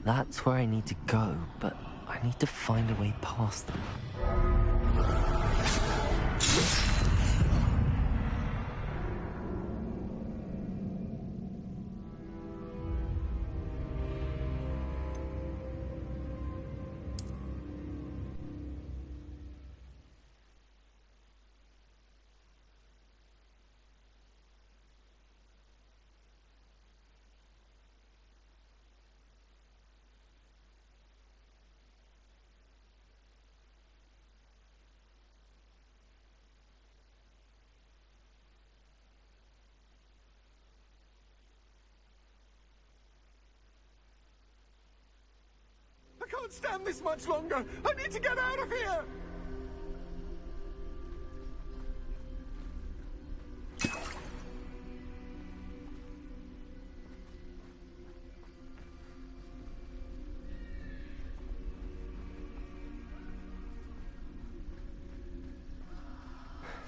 That's where I need to go, but I need to find a way past them. I can't stand this much longer. I need to get out of here.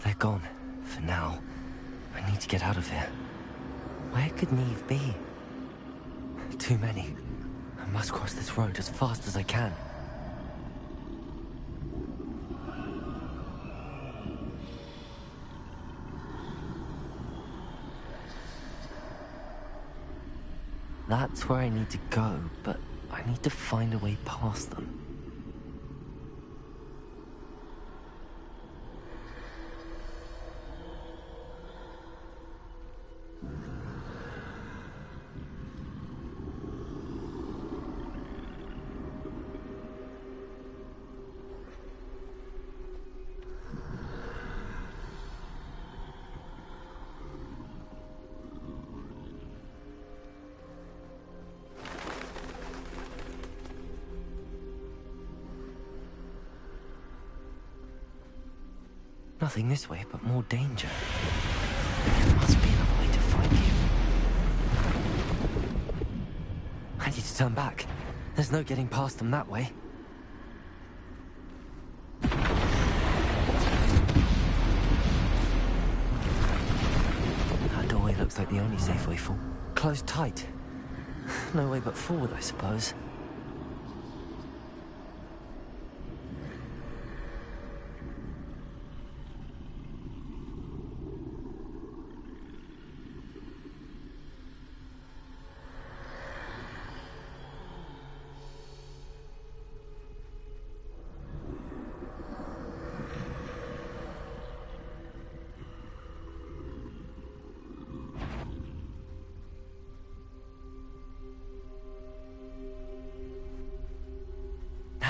They're gone. For now. I need to get out of here. Where could Neve be? Too many. I must cross this road as fast as I can. That's where I need to go, but I need to find a way past them. Nothing this way, but more danger. There must be another way to find you. I need to turn back. There's no getting past them that way. That doorway looks like the only safe way forward. Closed tight. No way but forward, I suppose.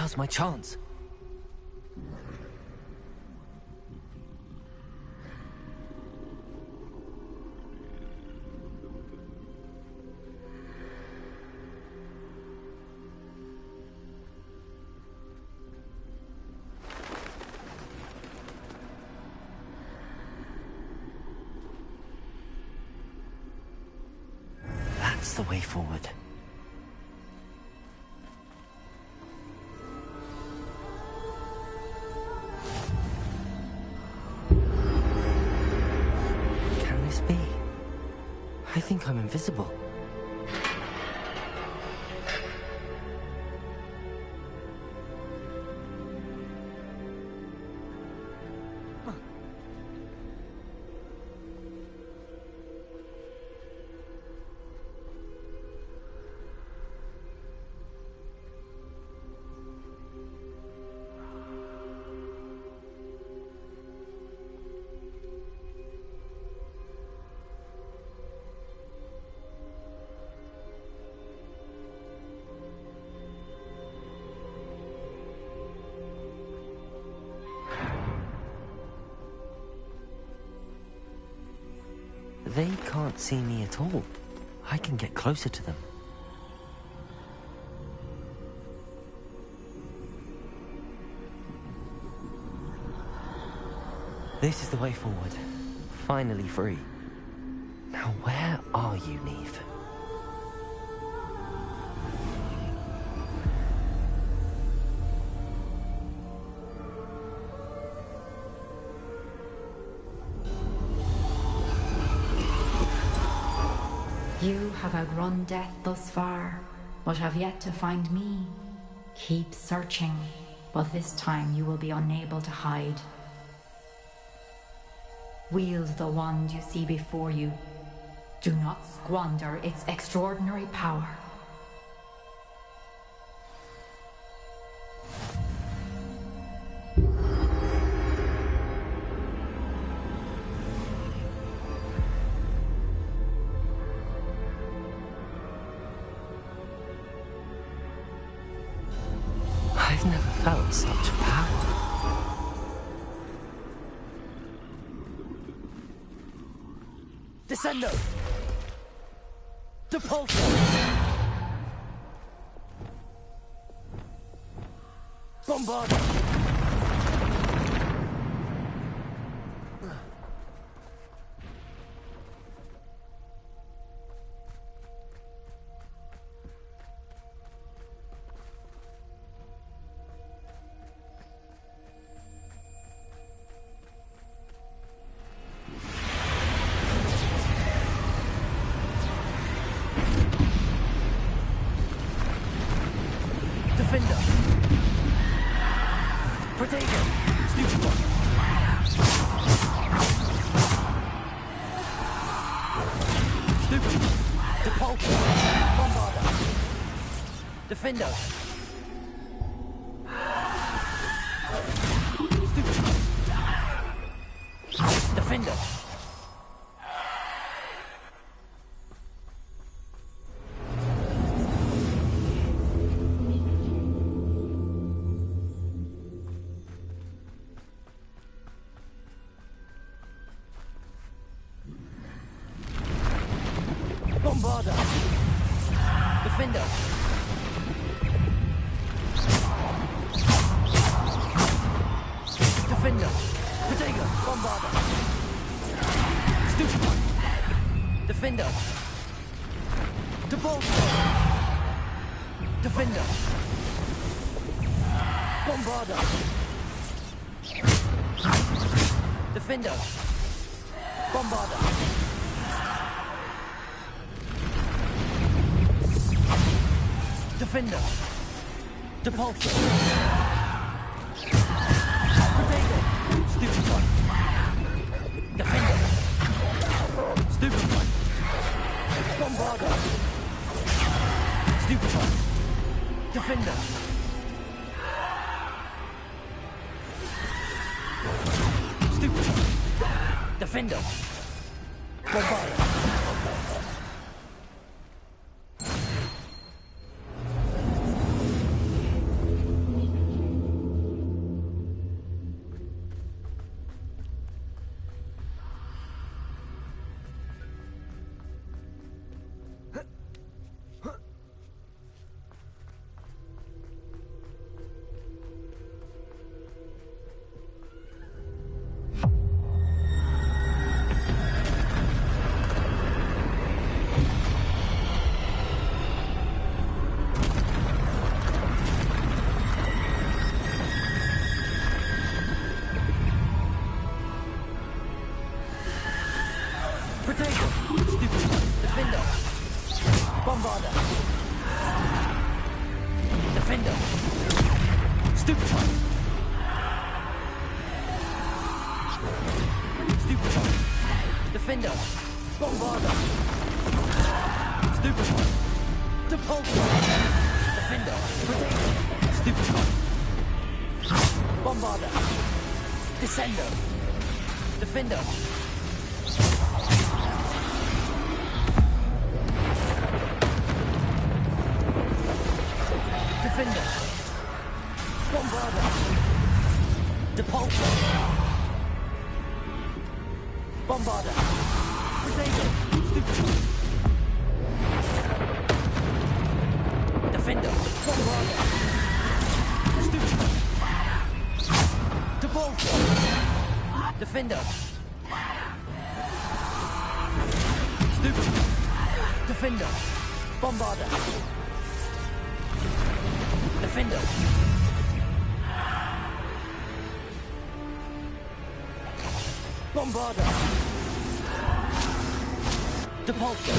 Now's my chance. That's the way forward. Can this be? I think I'm invisible. They can't see me at all. I can get closer to them. This is the way forward. Finally free. Now where are you, Neve? You have outrun death thus far, but have yet to find me. Keep searching, but this time you will be unable to hide. Wield the wand you see before you. Do not squander its extraordinary power. I've never felt such power. Descendo! Depulso! Bombardo! Defender! Protego! Stupid one! Stupid! Depulso! Bombarder! Defender! Stupid! Defender! Bombarder! Defender! Defender! Protego! Bombarder! Stupid one! Defender! Depulso! Defender! Bombarder! Defender! Bombarder! Defender! Depulso! Protego! Stupid one! Defender! Stupid one! Bombarder! Stupid one! Defender! Stupid one! Defender! Bombarder! Bombarder. Defender. Stupefy. Stupefy. Defender. Bombarder. Stupefy. Depulsar. Defender. Predator. Stupefy. Bombarder. Descender. Defender. Defender. Bombarder. Depulsar. Bombarder. Predator. Stupefy. Defender. Bombarder. Stupefy. Depulsar. Defender. Stupefy. Defender. Bombarder. Defender. Bombarder. Depulsar.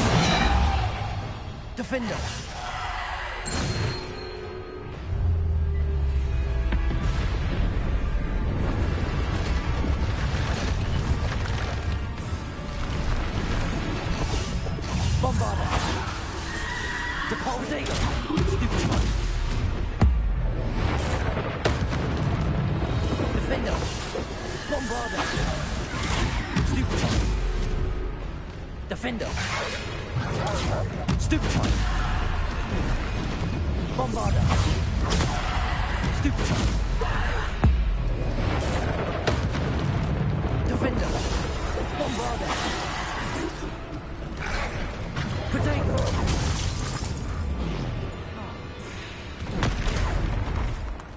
Defender. Bombarder. Depulsar. Stupefy. Defender. Bombarder. Stupefy. Defender. Stupefy. Bombarder. Stupefy. Defender. Bombarder. Predator.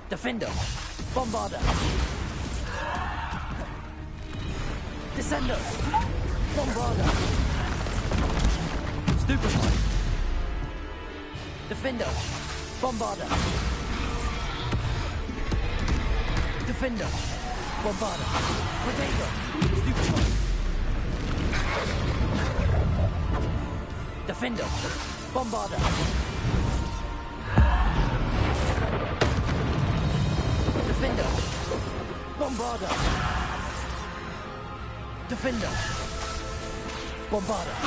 Defender. Bombarder. Descender. Bombarder. Stupefy. Defender. Bombarder. Defender. Bombarder. Predator. Stupefy. Defender. Bombarder. Defender. Bombarder. Defender. Bombarder.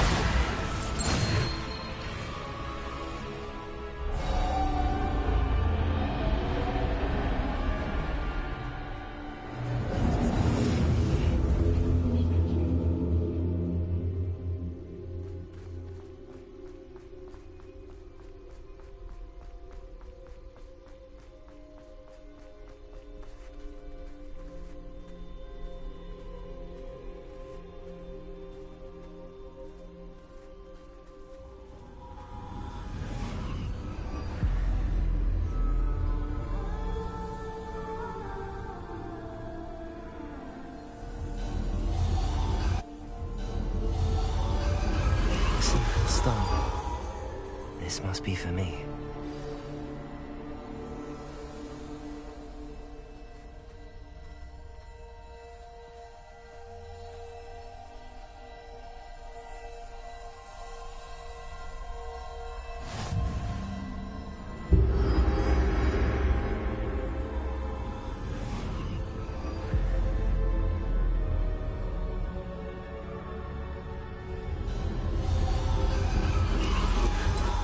This must be for me.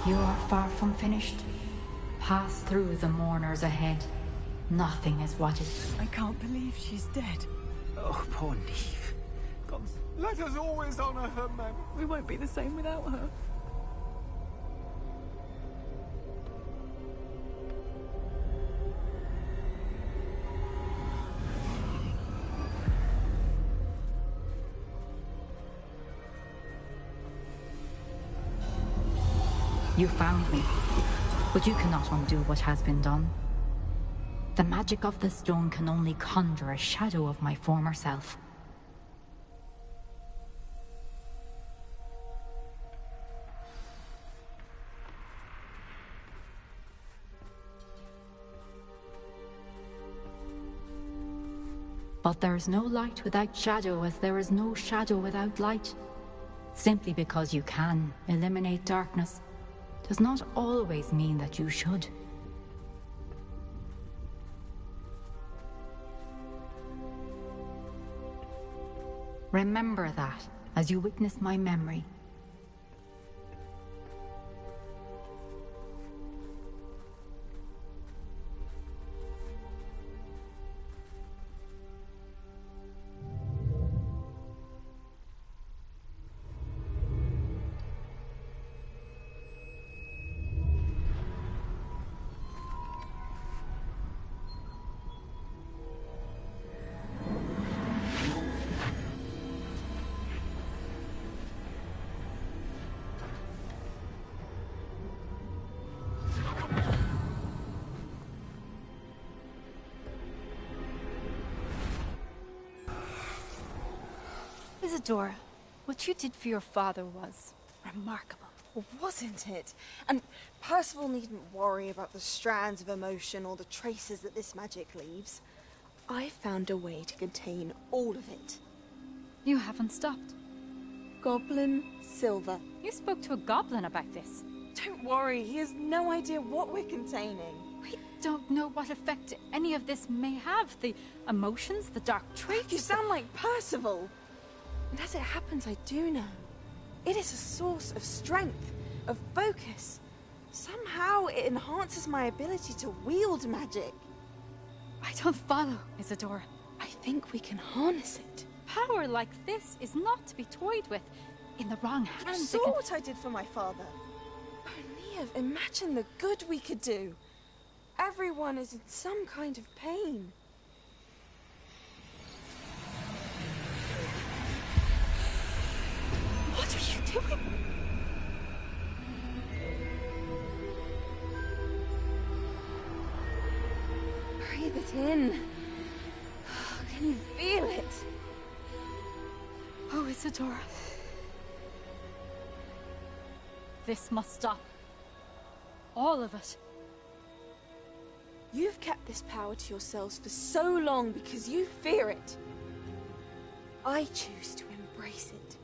You are far from finished. Pass through the mourners ahead. Nothing is what is. I can't believe she's dead. Oh, poor Neve. God, let us always honor her memory. We won't be the same without her. You found me, but you cannot undo what has been done. The magic of the stone can only conjure a shadow of my former self. But there is no light without shadow, as there is no shadow without light. Simply because you can eliminate darkness does not always mean that you should. Remember that as you witness my memory. Isadora, what you did for your father was remarkable. Well, wasn't it? And Percival needn't worry about the strands of emotion or the traces that this magic leaves. I found a way to contain all of it. You haven't stopped. Goblin Silver. You spoke to a goblin about this. Don't worry, he has no idea what we're containing. We don't know what effect any of this may have. The emotions, the dark traits. You sound like Percival. And as it happens, I do know. It is a source of strength, of focus. Somehow it enhances my ability to wield magic. I don't follow, Isadora. I think we can harness it. Power like this is not to be toyed with. In the wrong hands, You saw what I did for my father. Oh, Neve, imagine the good we could do. Everyone is in some kind of pain. What are you doing? Breathe it in. Can you feel it? Oh, Isadora. This must stop. All of it. You've kept this power to yourselves for so long because you fear it. I choose to embrace it.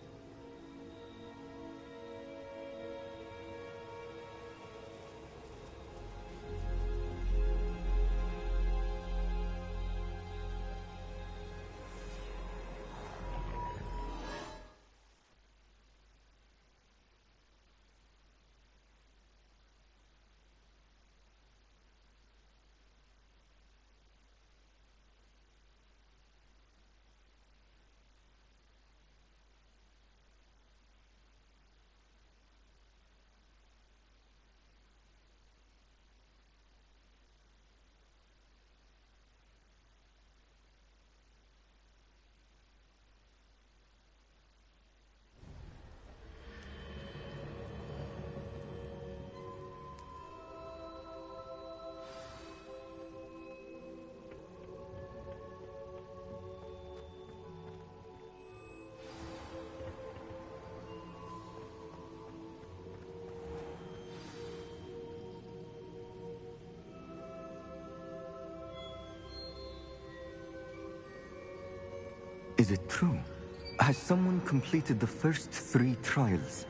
Is it true? Has someone completed the first 3 trials?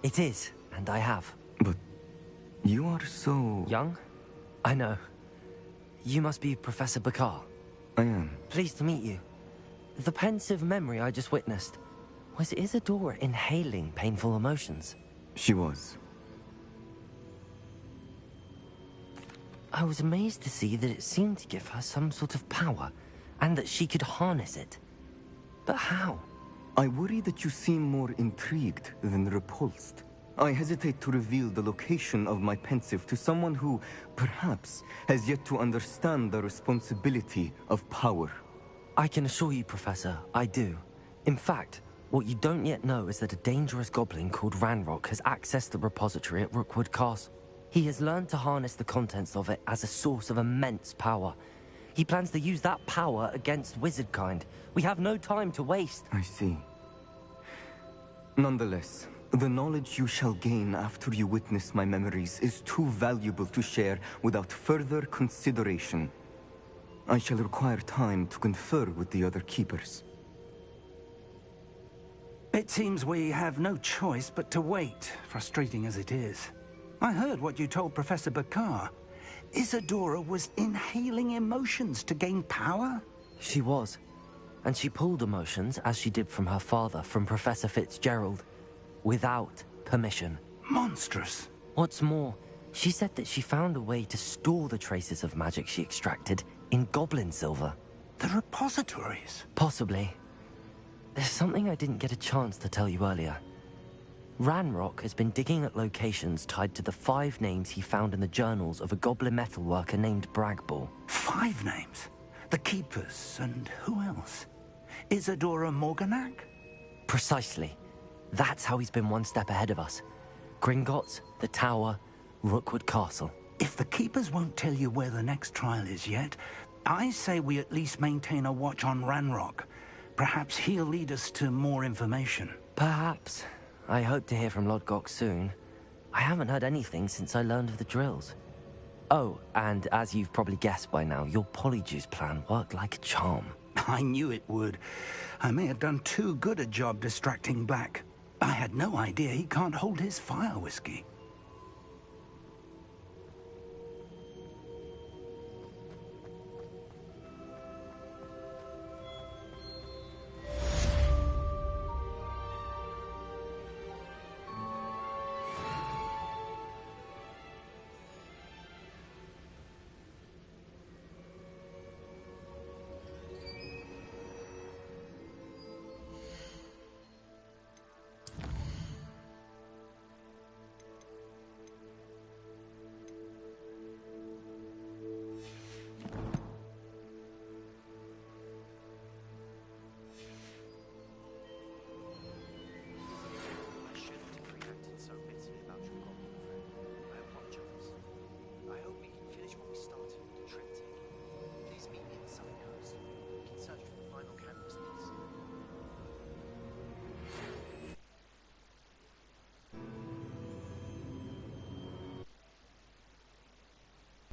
It is, and I have. But you are so... Young? I know. You must be Professor Bakar. I am. Pleased to meet you. The pensive memory I just witnessed, was Isadora inhaling painful emotions? She was. I was amazed to see that it seemed to give her some sort of power, and that she could harness it. But how? I worry that you seem more intrigued than repulsed. I hesitate to reveal the location of my pensive to someone who, perhaps, has yet to understand the responsibility of power. I can assure you, Professor, I do. In fact, what you don't yet know is that a dangerous goblin called Ranrock has accessed the repository at Rookwood Castle. He has learned to harness the contents of it as a source of immense power. He plans to use that power against wizardkind. We have no time to waste. I see. Nonetheless, the knowledge you shall gain after you witness my memories is too valuable to share without further consideration. I shall require time to confer with the other keepers. It seems we have no choice but to wait, frustrating as it is. I heard what you told Professor Bakar. Isadora was inhaling emotions to gain power? She was. And she pulled emotions, as she did from her father, from Professor Fitzgerald, without permission. Monstrous. What's more, she said that she found a way to store the traces of magic she extracted in goblin silver. The repositories? Possibly. There's something I didn't get a chance to tell you earlier. Ranrock has been digging at locations tied to the 5 names he found in the journals of a goblin metalworker named Bragball. 5 names? The Keepers, and who else? Isadora Morganac? Precisely. That's how he's been one step ahead of us. Gringotts, the Tower, Rookwood Castle. If the Keepers won't tell you where the next trial is yet, I say we at least maintain a watch on Ranrock. Perhaps he'll lead us to more information. Perhaps. I hope to hear from Lodgok soon. I haven't heard anything since I learned of the drills. Oh, and as you've probably guessed by now, your polyjuice plan worked like a charm. I knew it would. I may have done too good a job distracting Black. I had no idea he can't hold his fire whiskey.